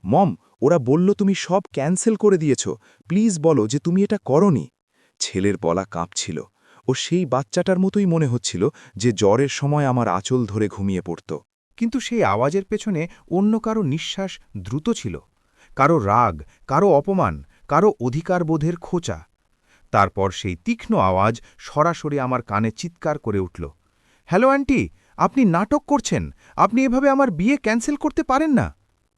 মম, ওরা বলল তুমি সব ক্যান্সেল করে দিয়েছ, প্লিজ বলো যে তুমি এটা করনি। ছেলের বলা কাঁপছিল। ও সেই বাচ্চাটার মতোই মনে হচ্ছিল যে জ্বরের সময় আমার আঁচল ধরে ঘুমিয়ে পড়ত। কিন্তু সেই আওয়াজের পেছনে অন্য কারো নিঃশ্বাস দ্রুত ছিল, কারো রাগ, কারো অপমান, কারো অধিকারবোধের খোঁচা। তারপর সেই তীক্ষ্ণ আওয়াজ সরাসরি আমার কানে চিৎকার করে উঠল, হ্যালো আন্টি, আপনি নাটক করছেন, আপনি এভাবে আমার বিয়ে ক্যান্সেল করতে পারেন না।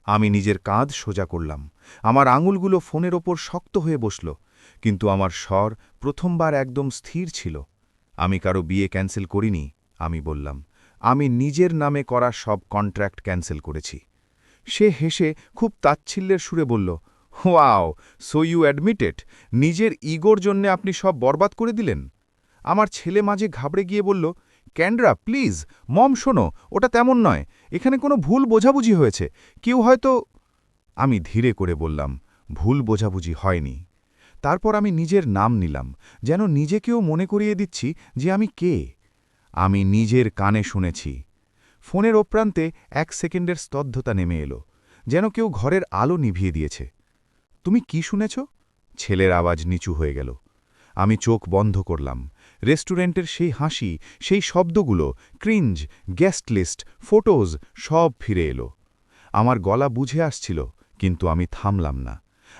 আমি নিজের কাঁধ সোজা করলাম, আমার আঙুলগুলো ফোনের ওপর শক্ত হয়ে বসল, কিন্তু আমার স্বর প্রথমবার একদম স্থির ছিল। আমি কারো বিয়ে ক্যান্সেল করিনি, আমি বললাম। আমি নিজের নামে করা সব কন্ট্রাক্ট ক্যান্সেল করেছি। সে হেসে খুব তাচ্ছিল্যের সুরে বলল, ওয়াও, সো ইউ অ্যাডমিটেড, নিজের ইগোর জন্যে আপনি সব বরবাদ করে দিলেন। আমার ছেলে মাঝে ঘাবড়ে গিয়ে বলল, ক্যান্ড্রা প্লিজ, মম শোনো, ওটা তেমন নয়, এখানে কোনো ভুল বোঝাবুঝি হয়েছে, কেউ হয়তো। আমি ধীরে করে বললাম, ভুল বোঝাবুঝি হয়নি। তারপর আমি নিজের নাম নিলাম, যেন নিজেকেও মনে করিয়ে দিচ্ছি যে আমি কে। আমি নিজের কানে শুনেছি। ফোনের ওপ্রান্তে 1 সেকেন্ডের স্তব্ধতা নেমে এলো, যেন কেউ ঘরের আলো নিভিয়ে দিয়েছে। তুমি কি শুনেছ? ছেলের আওয়াজ নিচু হয়ে গেল। আমি চোখ বন্ধ করলাম। রেস্টুরেন্টের সেই হাসি, সেই শব্দগুলো, ক্রিঞ্জ, গেস্ট লিস্ট, ফটোজ সব ফিরে এলো। আমার গলা বুঝে আসছিল, কিন্তু আমি থামলাম না।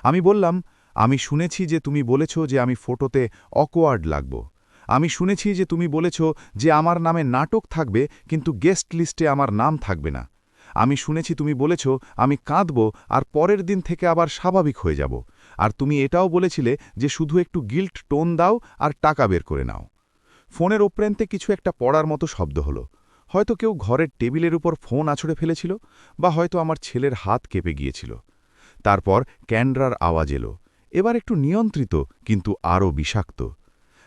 আমি বললাম, আমি শুনেছি যে তুমি বলেছ যে আমি ফটোতে অকওয়ার্ড লাগব। আমি শুনেছি যে তুমি বলেছ যে আমার নামে নাটক থাকবে, কিন্তু গেস্ট লিস্টে আমার নাম থাকবে না। আমি শুনেছি তুমি বলেছ আমি কাঁদব আর পরের দিন থেকে আবার স্বাভাবিক হয়ে যাব। আর তুমি এটাও বলেছিলে যে শুধু একটু গিল্ট টোন দাও আর টাকা বের করে নাও। ফোনের ওপ্রান্তে কিছু একটা পড়ার মতো শব্দ হলো। হয়তো কেউ ঘরের টেবিলের উপর ফোন আছড়ে ফেলেছিল, বা হয়তো আমার ছেলের হাত কেঁপে গিয়েছিল। তারপর ক্যান্ড্রার আওয়াজ এলো, এবার একটু নিয়ন্ত্রিত, কিন্তু আরও বিষাক্ত।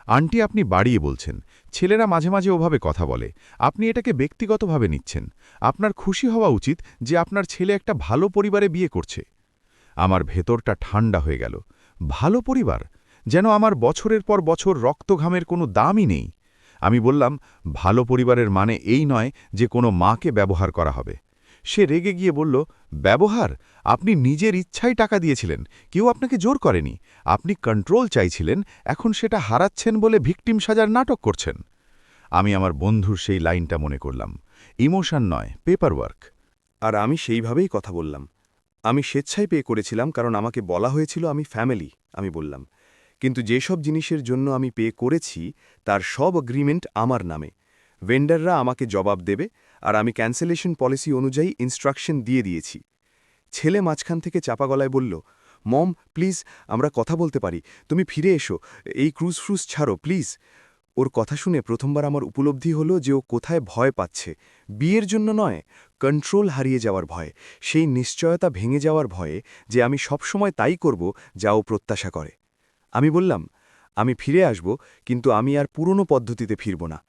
আন্টি, আপনি বাড়িয়ে বলছেন, ছেলেরা মাঝে মাঝে ওভাবে কথা বলে, আপনি এটাকে ব্যক্তিগতভাবে নিচ্ছেন। আপনার খুশি হওয়া উচিত যে আপনার ছেলে একটা ভালো পরিবারে বিয়ে করছে। আমার ভেতরটা ঠান্ডা হয়ে গেল। ভালো পরিবার? যেন আমার বছরের পর বছর রক্তঘামের কোনো দামই নেই। আমি বললাম, ভালো পরিবারের মানে এই নয় যে কোনো মাকে ব্যবহার করা হবে। সে রেগে গিয়ে বলল, ব্যবহার? আপনি নিজের ইচ্ছাই টাকা দিয়েছিলেন, কেউ আপনাকে জোর করেনি। আপনি কন্ট্রোল চাইছিলেন, এখন সেটা হারাচ্ছেন বলে ভিকটিম সাজার নাটক করছেন। আমি আমার বন্ধুর সেই লাইনটা মনে করলাম, ইমোশন নয়, পেপারওয়ার্ক। আর আমি সেইভাবেই কথা বললাম। আমি স্বেচ্ছায় পে করেছিলাম, কারণ আমাকে বলা হয়েছিল আমি ফ্যামিলি, আমি বললাম। কিন্তু যেসব জিনিসের জন্য আমি পে করেছি তার সব এগ্রিমেন্ট আমার নামে। ভেন্ডাররা আমাকে জবাব দেবে, আর আমি ক্যান্সেলেশন পলিসি অনুযায়ী ইনস্ট্রাকশন দিয়ে দিয়েছি। ছেলে মাঝখান থেকে চাপা গলায় বলল, মম প্লিজ, আমরা কথা বলতে পারি, তুমি ফিরে এসো, এই ক্রুজ ফ্রুজ ছাড়ো প্লিজ। ওর কথা শুনে প্রথমবার আমার উপলব্ধি হলো যে ও কোথায় ভয় পাচ্ছে। বিয়ের জন্য নয়, কন্ট্রোল হারিয়ে যাওয়ার ভয়, সেই নিশ্চয়তা ভেঙে যাওয়ার ভয়ে যে আমি সবসময় তাই করব যা ও প্রত্যাশা করে। আমি বললাম, আমি ফিরে আসব, কিন্তু আমি আর পুরনো পদ্ধতিতে ফিরব না।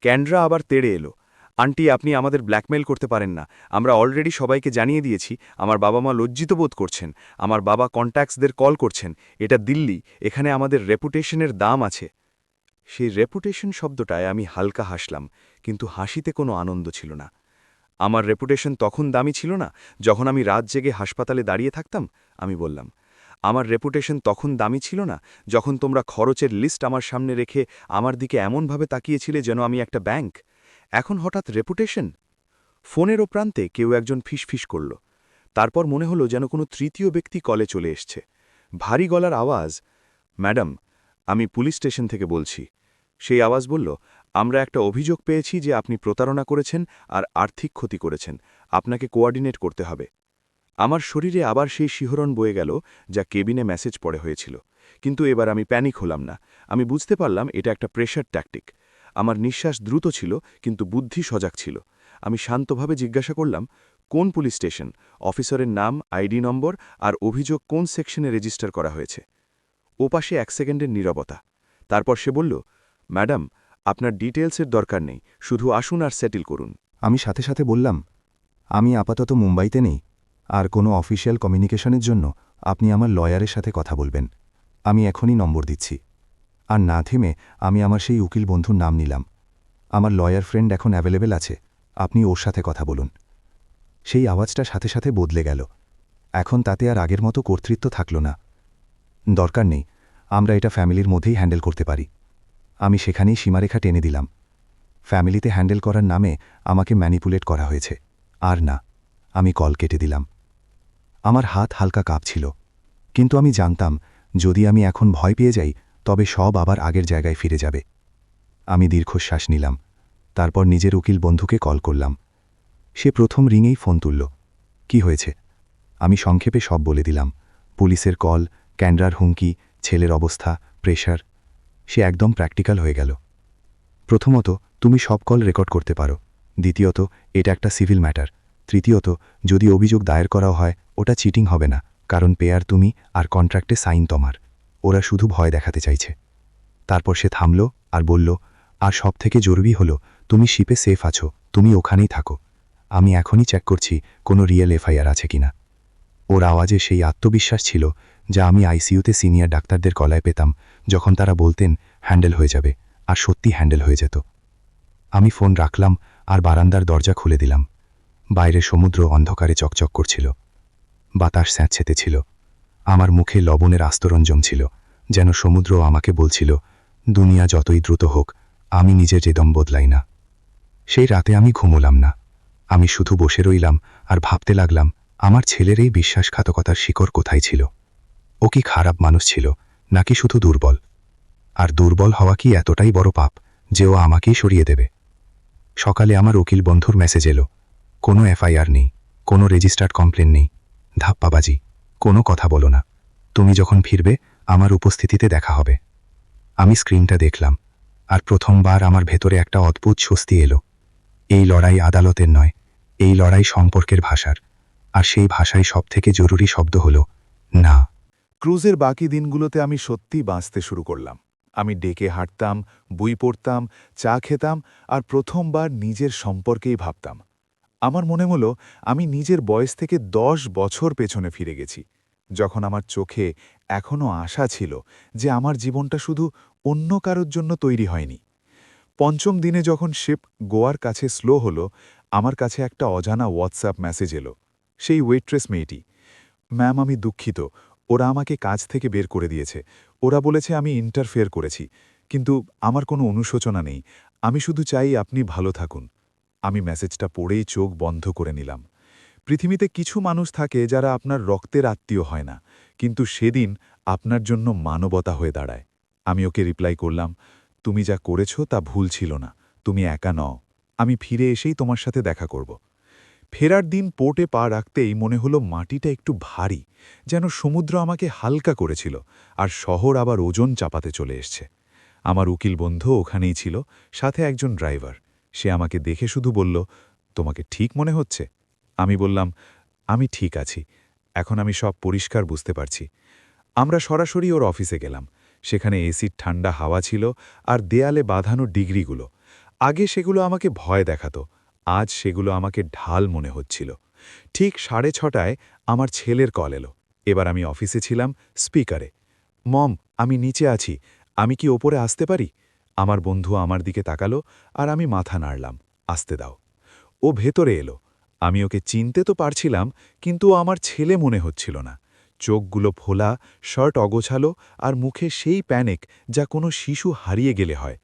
ক্যান্ড্রা আবার তেড়ে এলো, আন্টি, আপনি আমাদের ব্ল্যাকমেল করতে পারেন না, আমরা অলরেডি সবাইকে জানিয়ে দিয়েছি। আমার বাবা মা লজ্জিত বোধ করছেন, আমার বাবা কন্ট্যাক্টসদের কল করছেন, এটা দিল্লি, এখানে আমাদের রেপুটেশনের দাম আছে। সেই রেপুটেশন শব্দটায় আমি হালকা হাসলাম, কিন্তু হাসিতে কোনো আনন্দ ছিল না। আমার রেপুটেশন তখন দামি ছিল না যখন আমি রাত জেগে হাসপাতালে দাঁড়িয়ে থাকতাম, আমি বললাম। আমার রেপুটেশন তখন দামি ছিল না যখন তোমরা খরচের লিস্ট আমার সামনে রেখে আমার দিকে এমনভাবে তাকিয়েছিলে যেন আমি একটা ব্যাংক। এখন হঠাৎ রেপুটেশন? ফোনেরও প্রান্তে কেউ একজন ফিসফিস করল। তারপর মনে হলো যেন কোনো তৃতীয় ব্যক্তি কলে চলে এসছে। ভারী গলার আওয়াজ, ম্যাডাম, আমি পুলিশ স্টেশন থেকে বলছি। সেই আওয়াজ বলল, আমরা একটা অভিযোগ পেয়েছি যে আপনি প্রতারণা করেছেন আর আর্থিক ক্ষতি করেছেন, আপনাকে কোঅর্ডিনেট করতে হবে। আমার শরীরে আবার সেই শিহরণ বয়ে গেল যা কেবিনে মেসেজ পড়ে হয়েছিল। কিন্তু এবার আমি প্যানিক হলাম না। আমি বুঝতে পারলাম এটা একটা প্রেশার ট্যাকটিক। আমার নিঃশ্বাস দ্রুত ছিল, কিন্তু বুদ্ধি সজাগ ছিল। আমি শান্তভাবে জিজ্ঞাসা করলাম, কোন পুলিশ স্টেশন, অফিসারের নাম, আইডি নম্বর আর অভিযোগ কোন সেকশনে রেজিস্টার করা হয়েছে। ওপাশে 1 সেকেন্ডের নীরবতা। তারপর সে বলল, ম্যাডাম, আপনার ডিটেলসের দরকার নেই, শুধু আসুন আর সেটেল করুন। আমি সাথে সাথে বললাম, আমি আপাতত মুম্বাইতে নেই, আর কোনো অফিসিয়াল কমিউনিকেশনের জন্য আপনি আমার লয়ারের সাথে কথা বলবেন। আমি এখনই নম্বর দিচ্ছি। আর না থেমে আমি আমার সেই উকিল বন্ধুর নাম নিলাম। আমার লয়ার ফ্রেন্ড এখন অ্যাভেলেবেল আছে, আপনি ওর সাথে কথা বলুন। সেই আওয়াজটা সাথে সাথে বদলে গেল। এখন তাতে আর আগের মতো কর্তৃত্ব থাকল না। দরকার নেই, আমরা এটা ফ্যামিলির মধ্যেই হ্যান্ডেল করতে পারি। আমি সেখানেই সীমারেখা টেনে দিলাম। ফ্যামিলিতে হ্যান্ডেল করার নামে আমাকে ম্যানিপুলেট করা হয়েছে। আর না, আমি কল কেটে দিলাম। আমার হাত হালকা কাঁপছিল, কিন্তু আমি জানতাম যদি আমি এখন ভয় পেয়ে যাই তবে সব আবার আগের জায়গায় ফিরে যাবে। আমি দীর্ঘশ্বাস নিলাম, তারপর নিজের উকিল বন্ধুকে কল করলাম। সে প্রথম রিংয়েই ফোন তুলল। কি হয়েছে? আমি সংক্ষেপে সব বলে দিলাম, পুলিশের কল, ক্যান্ডার হুমকি, ছেলের অবস্থা, প্রেশার। সে একদম প্র্যাকটিক্যাল হয়ে গেল। প্রথমত, তুমি সব কল রেকর্ড করতে পারো। দ্বিতীয়ত, এটা একটা সিভিল ম্যাটার। তৃতীয়ত, যদি অভিযোগ দায়ের করা হয় ওটা চিটিং হবে না, কারণ পেয়ার তুমি আর কন্ট্রাক্টে সাইন তোমার। ওরা শুধু ভয় দেখাতে চাইছে। তারপর সে থামল আর বলল, আর সবথেকে জরুরি হলো তুমি শিপে সেফ আছো, তুমি ওখানেই থাকো। আমি এখনই চেক করছি কোনো রিয়েল এফআইআর আছে কিনা। ওর আওয়াজে সেই আত্মবিশ্বাস ছিল যা আমি আইসিইউতে সিনিয়র ডাক্তারদের গলায় পেতাম যখন তারা বলতেন হ্যান্ডেল হয়ে যাবে, আর সত্যি হ্যান্ডেল হয়ে যেত। আমি ফোন রাখলাম আর বারান্দার দরজা খুলে দিলাম। বাইরে সমুদ্র অন্ধকারে চকচক করছিল। বাতাস স্যাঁতসেঁতে ছিল। আমার মুখে লবণের আস্তরণ জমছিল, যেন সমুদ্র আমাকে বলছিল, দুনিয়া যতই দ্রুত হোক, আমি নিজের রেদম বদলাই না। সেই রাতে আমি ঘুমোলাম না। আমি শুধু বসে রইলাম আর ভাবতে লাগলাম, আমার ছেলের এই বিশ্বাসঘাতকতার শিকড় কোথায় ছিল? ও কি খারাপ মানুষ ছিল, নাকি শুধু দুর্বল? আর দুর্বল হওয়া কি এতটাই বড় পাপ যে ও আমাকেই সরিয়ে দেবে? সকালে আমার উকিল বন্ধুর মেসেজ এলো, কোনো এফআইআর নেই, কোনো রেজিস্টার্ড কমপ্লেন নেই। ধাপ্পাবাজি, কোনো কথা বলো না। তুমি যখন ফিরবে আমার উপস্থিতিতে দেখা হবে। আমি স্ক্রিনটা দেখলাম, আর প্রথমবার আমার ভেতরে একটা অদ্ভুত স্বস্তি এলো। এই লড়াই আদালতের নয়, এই লড়াই সম্পর্কের ভাষার। আর সেই ভাষায় সবথেকে জরুরি শব্দ হল না। ক্রুজের বাকি দিনগুলোতে আমি সত্যিই বাঁচতে শুরু করলাম। আমি ডেকে হাঁটতাম, বই পড়তাম, চা খেতাম, আর প্রথমবার নিজের সম্পর্কেই ভাবতাম। আমার মনে হলো আমি নিজের বয়স থেকে 10 বছর পেছনে ফিরে গেছি, যখন আমার চোখে এখনও আশা ছিল যে আমার জীবনটা শুধু অন্য কারোর জন্য তৈরি হয়নি। পঞ্চম দিনে যখন শিপ গোয়ার কাছে স্লো হলো, আমার কাছে একটা অজানা হোয়াটসঅ্যাপ মেসেজ এলো। সেই ওয়েট্রেস মেয়েটি, ম্যাম, আমি দুঃখিত, ওরা আমাকে কাজ থেকে বের করে দিয়েছে। ওরা বলেছে আমি ইন্টারফেয়ার করেছি, কিন্তু আমার কোনো অনুশোচনা নেই। আমি শুধু চাই আপনি ভালো থাকুন। আমি মেসেজটা পড়েই চোখ বন্ধ করে নিলাম। পৃথিবীতে কিছু মানুষ থাকে যারা আপনার রক্তের আত্মীয় হয় না, কিন্তু সেদিন আপনার জন্য মানবতা হয়ে দাঁড়ায়। আমি ওকে রিপ্লাই করলাম, তুমি যা করেছ তা ভুল ছিল না, তুমি একা নও। আমি ফিরে এসেই তোমার সাথে দেখা করব। ফেরার দিন পোর্টে পা রাখতেই মনে হলো মাটিটা একটু ভারী, যেন সমুদ্র আমাকে হালকা করেছিল, আর শহর আবার ওজন চাপাতে চলে এসছে। আমার উকিল বন্ধু ওখানেই ছিল, সাথে একজন ড্রাইভার। সে আমাকে দেখে শুধু বলল, তোমাকে ঠিক মনে হচ্ছে? আমি বললাম, আমি ঠিক আছি, এখন আমি সব পরিষ্কার বুঝতে পারছি। আমরা সরাসরি ওর অফিসে গেলাম। সেখানে এসির ঠান্ডা হাওয়া ছিল আর দেয়ালে বাঁধানো ডিগ্রিগুলো। আগে সেগুলো আমাকে ভয় দেখাতো, আজ সেগুলো আমাকে ঢাল মনে হচ্ছিল। ঠিক 6:30টায় আমার ছেলের কল এলো। এবার আমি অফিসে ছিলাম, স্পিকারে। মম, আমি নিচে আছি, আমি কি ওপরে আসতে পারি? আমার বন্ধু আমার দিকে তাকালো আর আমি মাথা নাড়লাম। আসতে দাও। ও ভেতরে এলো। আমি ওকে চিনতে তো পারছিলাম, কিন্তু ও আমার ছেলে মনে হচ্ছিল না। চোখগুলো ফোলা, শার্ট অগোছালো আর মুখে সেই প্যানিক যা কোনো শিশু হারিয়ে গেলে হয়।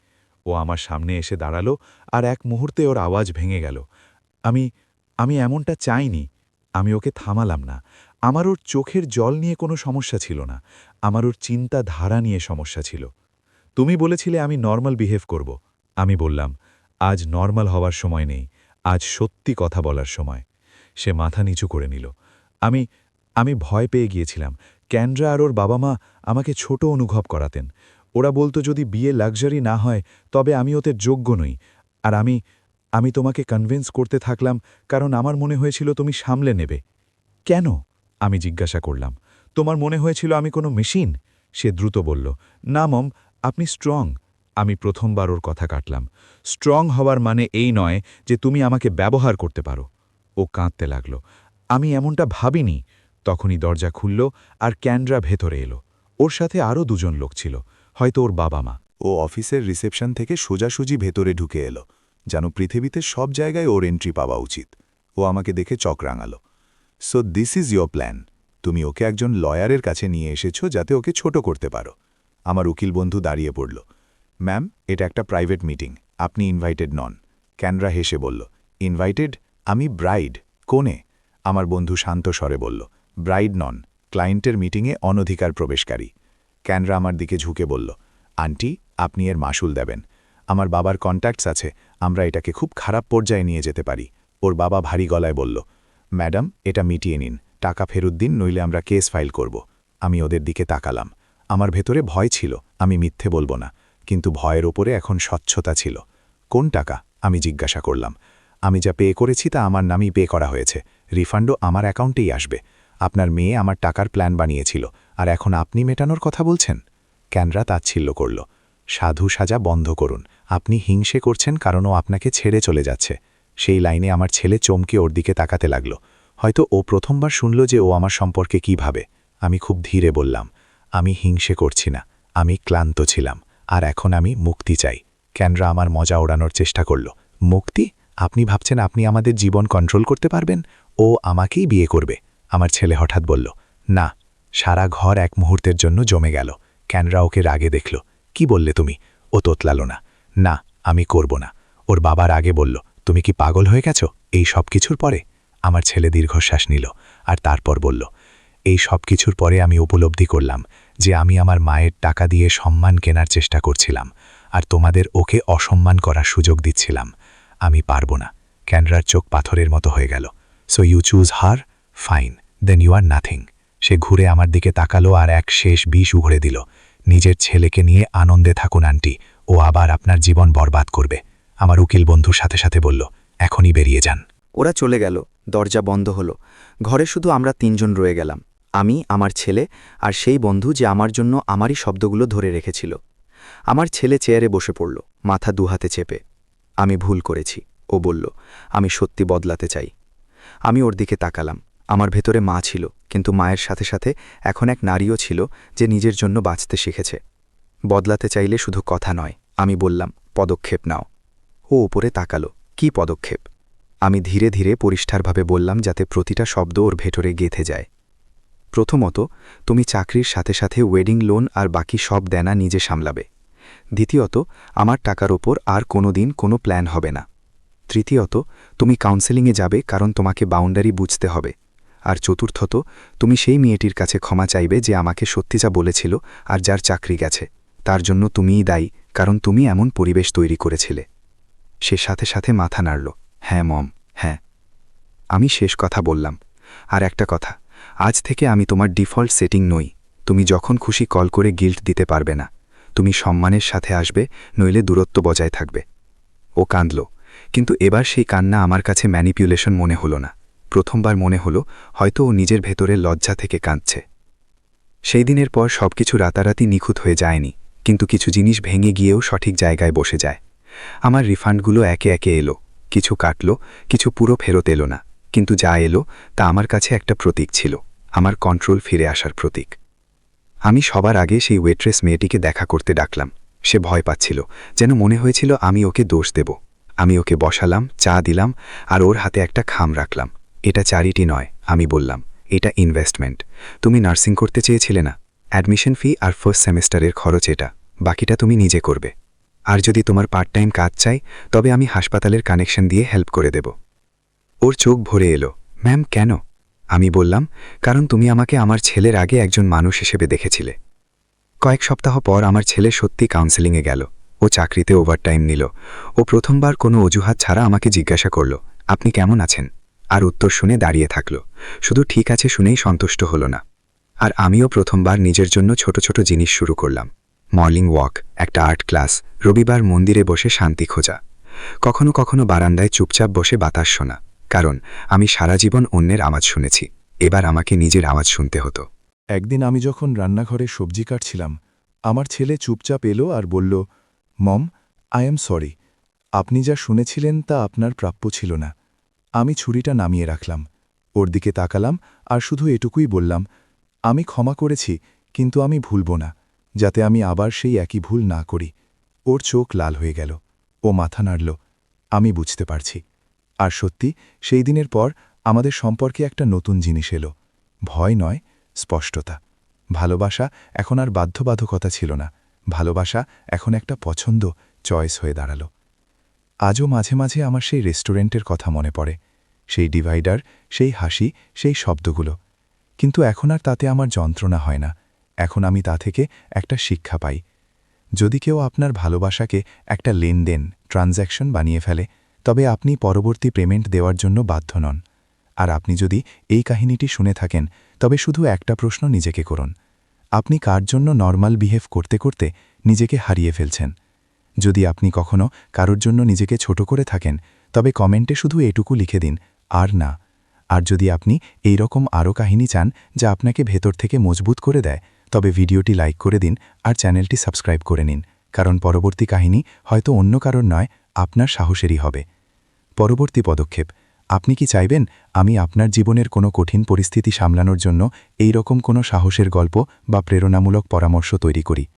ও আমার সামনে এসে দাঁড়ালো আর এক মুহূর্তে ওর আওয়াজ ভেঙে গেল। আমি এমনটা চাইনি। আমি ওকে থামালাম না। আমার ওর চোখের জল নিয়ে কোনো সমস্যা ছিল না, আমার ওর চিন্তা ধারা নিয়ে সমস্যা ছিল। তুমি বলেছিলে আমি নর্মাল বিহেভ করব। আমি বললাম, আজ নর্মাল হওয়ার সময় নেই, আজ সত্যি কথা বলার সময়। সে মাথা নিচু করে নিল। আমি ভয় পেয়ে গিয়েছিলাম। ক্যান্ড্রা আর ওর বাবা মা আমাকে ছোট অনুভব করাতেন। ওরা বলতো যদি বিয়ে লাক্সারি না হয় তবে আমি ওতে যোগ্য নই। আর আমি তোমাকে কনভিন্স করতে থাকলাম, কারণ আমার মনে হয়েছিল তুমি সামলে নেবে। কেন? আমি জিজ্ঞাসা করলাম। তোমার মনে হয়েছিল আমি কোনো মেশিন? সে দ্রুত বলল, না মম, আপনি স্ট্রং। আমি প্রথমবার ওর কথা কাটলাম। স্ট্রং হওয়ার মানে এই নয় যে তুমি আমাকে ব্যবহার করতে পারো। ও কাঁদতে লাগল। আমি এমনটা ভাবিনি। তখনই দরজা খুলল আর ক্যান্ড্রা ভেতরে এলো। ওর সাথে আরও দুজন লোক ছিল, হয়তো ওর বাবা মা। ও অফিসের রিসেপশন থেকে সোজাসুজি ভেতরে ঢুকে এলো, যেন পৃথিবীতে সব জায়গায় ওর এন্ট্রি পাওয়া উচিত। ও আমাকে দেখে চক রাঙালো। So this is your plan. তুমি ওকে একজন লয়ারের কাছে নিয়ে এসেছো যাতে ওকে ছোট করতে পারো। আমার উকিল বন্ধু দাঁড়িয়ে পড়ল। ম্যাম, এটা একটা প্রাইভেট মিটিং, আপনি ইনভাইটেড নন। ক্যানরা হেসে বলল, ইনভাইটেড? আমি ব্রাইড, কোনে? আমার বন্ধু শান্ত স্বরে বলল, ব্রাইড নন, ক্লায়েন্টের মিটিংয়ে অনধিকার প্রবেশকারী। ক্যানরা আমার দিকে ঝুঁকে বলল, আন্টি, আপনি এর মাসুল দেবেন। আমার বাবার কন্ট্যাক্টস আছে, আমরা এটাকে খুব খারাপ পর্যায়ে নিয়ে যেতে পারি। ওর বাবা ভারী গলায় বলল, ম্যাডাম, এটা মিটিয়ে নিন, টাকা ফেরত দিন, নইলে আমরা কেস ফাইল করব। আমি ওদের দিকে তাকালাম। আমার ভেতরে ভয় ছিল, আমি মিথ্যে বলবো না, কিন্তু ভয়ের ওপরে এখন স্বচ্ছতা ছিল। কোন টাকা? আমি জিজ্ঞাসা করলাম। আমি যা পে করেছি তা আমার নামই পে করা হয়েছে, রিফান্ডও আমার অ্যাকাউন্টেই আসবে। আপনার মেয়ে আমার টাকার প্ল্যান বানিয়েছিল, আর এখন আপনি মেটানোর কথা বলছেন? ক্যানরা তাচ্ছিল্য করল, সাধু সাজা বন্ধ করুন, আপনি হিংসে করছেন কারণ ও আপনাকে ছেড়ে চলে যাচ্ছে। সেই লাইনে আমার ছেলে চমকে ওর দিকে তাকাতে লাগল। হয়তো ও প্রথমবার শুনল যে ও আমার সম্পর্কে কী ভাবে। আমি খুব ধীরে বললাম, আমি হিংসে করছি না, আমি ক্লান্ত ছিলাম, আর এখন আমি মুক্তি চাই। ক্যানরা আমার মজা ওড়ানোর চেষ্টা করল। মুক্তি? আপনি ভাবছেন আপনি আমাদের জীবন কন্ট্রোল করতে পারবেন? ও আমাকেই বিয়ে করবে? আমার ছেলে হঠাৎ বলল, না। সারা ঘর এক মুহূর্তের জন্য জমে গেল। ক্যানরা ওকে রাগে দেখল। কি বললে তুমি? ও তোতলালো না। না, আমি করব না। ওর বাবার আগে বলল, তুমি কি পাগল হয়ে গেছ এই সব কিছুর পরে? আমার ছেলে দীর্ঘশ্বাস নিল, আর তারপর বলল, এই সব কিছুর পরে আমি উপলব্ধি করলাম যে আমি আমার মায়ের টাকা দিয়ে সম্মান কেনার চেষ্টা করছিলাম, আর তোমাদের ওকে অসম্মান করার সুযোগ দিচ্ছিলাম। আমি পারব না। ক্যানরার চোখ পাথরের মতো হয়ে গেল। So you choose her? Fine, then you are nothing. সে ঘুরে আমার দিকে তাকালো আর এক শেষ বিষ উগড়ে দিল। নিজের ছেলেকে নিয়ে আনন্দে থাকুন আন্টি, ও আবার আপনার জীবন বরবাদ করবে। আমার উকিল বন্ধুর সাথে সাথে বলল, এখনই বেরিয়ে যান। ওরা চলে গেল, দরজা বন্ধ হলো। ঘরে শুধু আমরা তিনজন রয়ে গেলাম, আমি, আমার ছেলে আর সেই বন্ধু যে আমার জন্য আমারই শব্দগুলো ধরে রেখেছিল। আমার ছেলে চেয়ারে বসে পড়ল, মাথা দুহাতে চেপে। আমি ভুল করেছি, ও বলল, আমি সত্যি বদলাতে চাই। আমি ওর দিকে তাকালাম। আমার ভেতরে মা ছিল, কিন্তু মায়ের সাথে সাথে এখন এক নারীও ছিল যে নিজের জন্য বাঁচতে শিখেছে। বদলাতে চাইলে শুধু কথা নয়, আমি বললাম, পদক্ষেপ নাও। ও উপরে তাকালো, কি পদক্ষেপ? আমি ধীরে ধীরে পরিষ্কারভাবে বললাম, যাতে প্রতিটা শব্দ ওর ভেতরে গেঁথে যায়। প্রথমত, তুমি চাকরির সাথে সাথে ওয়েডিং লোন আর বাকি সব দেনা নিজে সামলাবে। দ্বিতীয়ত, আমার টাকার ওপর আর কোনো দিন কোনো প্ল্যান হবে না। তৃতীয়ত, তুমি কাউন্সেলিংয়ে যাবে, কারণ তোমাকে বাউন্ডারি বুঝতে হবে। আর চতুর্থত, তুমি সেই মেয়েটির কাছে ক্ষমা চাইবে যে আমাকে সত্যি যা বলেছিল আর যার চাকরি গেছে। তার জন্য তুমিই দায়ী, কারণ তুমি এমন পরিবেশ তৈরি করেছিলে। সে সাথে সাথে মাথা নাড়ল। হ্যাঁ মম, হ্যাঁ। আমি শেষ কথা বললাম, আর একটা কথা, আজ থেকে আমি তোমার ডিফল্ট সেটিং নই। তুমি যখন খুশি কল করে গিল্ট দিতে পারবে না। তুমি সম্মানের সাথে আসবে, নইলে দূরত্ব বজায় থাকবে। ও কাঁদল, কিন্তু এবার সেই কান্না আমার কাছে ম্যানিপুলেশন মনে হলো না। প্রথমবার মনে হলো হয়তো ও নিজের ভেতরে লজ্জা থেকে কাঁদছে। সেই দিনের পর সবকিছু রাতারাতি নিখুঁত হয়ে যায়নি, কিন্তু কিছু জিনিস ভেঙে গিয়েও সঠিক জায়গায় বসে যায়। আমার রিফান্ডগুলো একে একে এলো, কিছু কাটল, কিছু পুরো ফেরত এলো না, কিন্তু যা এলো তা আমার কাছে একটা প্রতীক ছিল, আমার কন্ট্রোল ফিরে আসার প্রতীক। আমি সবার আগে সেই ওয়েট্রেস মেয়েটিকে দেখা করতে ডাকলাম। সে ভয় পাচ্ছিল, যেন মনে হয়েছিল আমি ওকে দোষ দেব। আমি ওকে বসালাম, চা দিলাম, আর ওর হাতে একটা খাম রাখলাম। এটা চ্যারিটি নয়, আমি বললাম, এটা ইনভেস্টমেন্ট। তুমি নার্সিং করতে চেয়েছিলে না? অ্যাডমিশন ফি আর ফার্স্ট সেমেস্টারের খরচ এটা, বাকিটা তুমি নিজে করবে। আর যদি তোমার পার্ট টাইম কাজ চাই, তবে আমি হাসপাতালের কানেকশন দিয়ে হেল্প করে দেব। ওর চোখ ভরে এলো। ম্যাম, কেন? আমি বললাম, কারণ তুমি আমাকে আমার ছেলের আগে একজন মানুষ হিসেবে দেখেছিলে। কয়েক সপ্তাহ পর আমার ছেলে সত্যি কাউন্সেলিংয়ে গেল। ও চাকরিতে ওভারটাইম নিল। ও প্রথমবার কোনো অজুহাত ছাড়া আমাকে জিজ্ঞাসা করল, আপনি কেমন আছেন? আর উত্তর শুনে দাঁড়িয়ে থাকল। শুধু ঠিক আছে শুনেই সন্তুষ্ট হল না। আর আমিও প্রথমবার নিজের জন্য ছোট ছোট জিনিস শুরু করলাম। মর্নিং ওয়াক, একটা আর্ট ক্লাস, রবিবার মন্দিরে বসে শান্তি খোঁজা, কখনো কখনো বারান্দায় চুপচাপ বসে বাতাস শোনা। কারণ আমি সারা জীবন অন্যের আওয়াজ শুনেছি, এবার আমাকে নিজের আওয়াজ শুনতে হতো। একদিন আমি যখন রান্নাঘরে সবজি কাটছিলাম, আমার ছেলে চুপচাপ এলো আর বলল, মম, আই এম সরি, আপনি যা শুনেছিলেন তা আপনার প্রাপ্য ছিল না। আমি ছুরিটা নামিয়ে রাখলাম, ওর দিকে তাকালাম আর শুধু এটুকুই বললাম, আমি ক্ষমা করেছি, কিন্তু আমি ভুলব না, যাতে আমি আবার সেই একই ভুল না করি। ওর চোখ লাল হয়ে গেল, ও মাথা নাড়ল। আমি বুঝতে পারছি। আর সত্যি, সেই দিনের পর আমাদের সম্পর্কে একটা নতুন জিনিস এলো। ভয় নয়, স্পষ্টতা। ভালোবাসা এখন আর বাধ্যবাধকতা ছিল না, ভালোবাসা এখন একটা পছন্দ, চয়েস হয়ে দাঁড়াল। আজও মাঝে মাঝে আমার সেই রেস্টুরেন্টের কথা মনে পড়ে, সেই ডিভাইডার, সেই হাসি, সেই শব্দগুলো। কিন্তু এখন আর তাতে আমার যন্ত্রণা হয় না, এখন আমি তা থেকে একটা শিক্ষা পাই। যদি কেউ আপনার ভালোবাসাকে একটা লেনদেন, ট্রানজ্যাকশন বানিয়ে ফেলে, তবে আপনি পরবর্তী পেমেন্ট দেওয়ার জন্য বাধ্য নন। আর আপনি যদি এই কাহিনীটি শুনে থাকেন, তবে শুধু একটা প্রশ্ন নিজেকে করুন, আপনি কার জন্য নরমাল বিহেভ করতে করতে নিজেকে হারিয়ে ফেলছেন? যদি আপনি কখনো কারোর জন্য নিজেকে ছোট করে থাকেন, তবে কমেন্টে শুধু এটুকু লিখে দিন, আর না। আর যদি আপনি এই রকম আরও কাহিনী চান যা আপনাকে ভেতর থেকে মজবুত করে দেয়, তবে ভিডিওটি লাইক করে দিন আর চ্যানেলটি সাবস্ক্রাইব করে নিন, কারণ পরবর্তী কাহিনী হয়তো অন্য কারোর নয়, আপনার সাহসেরই হবে। পরবর্তী পদক্ষেপ, আপনি কি চাইবেন আমি আপনার জীবনের কোনো কঠিন পরিস্থিতি সামলানোর জন্য এই রকম কোনো সাহসের গল্প বা প্রেরণামূলক পরামর্শ তৈরি করি?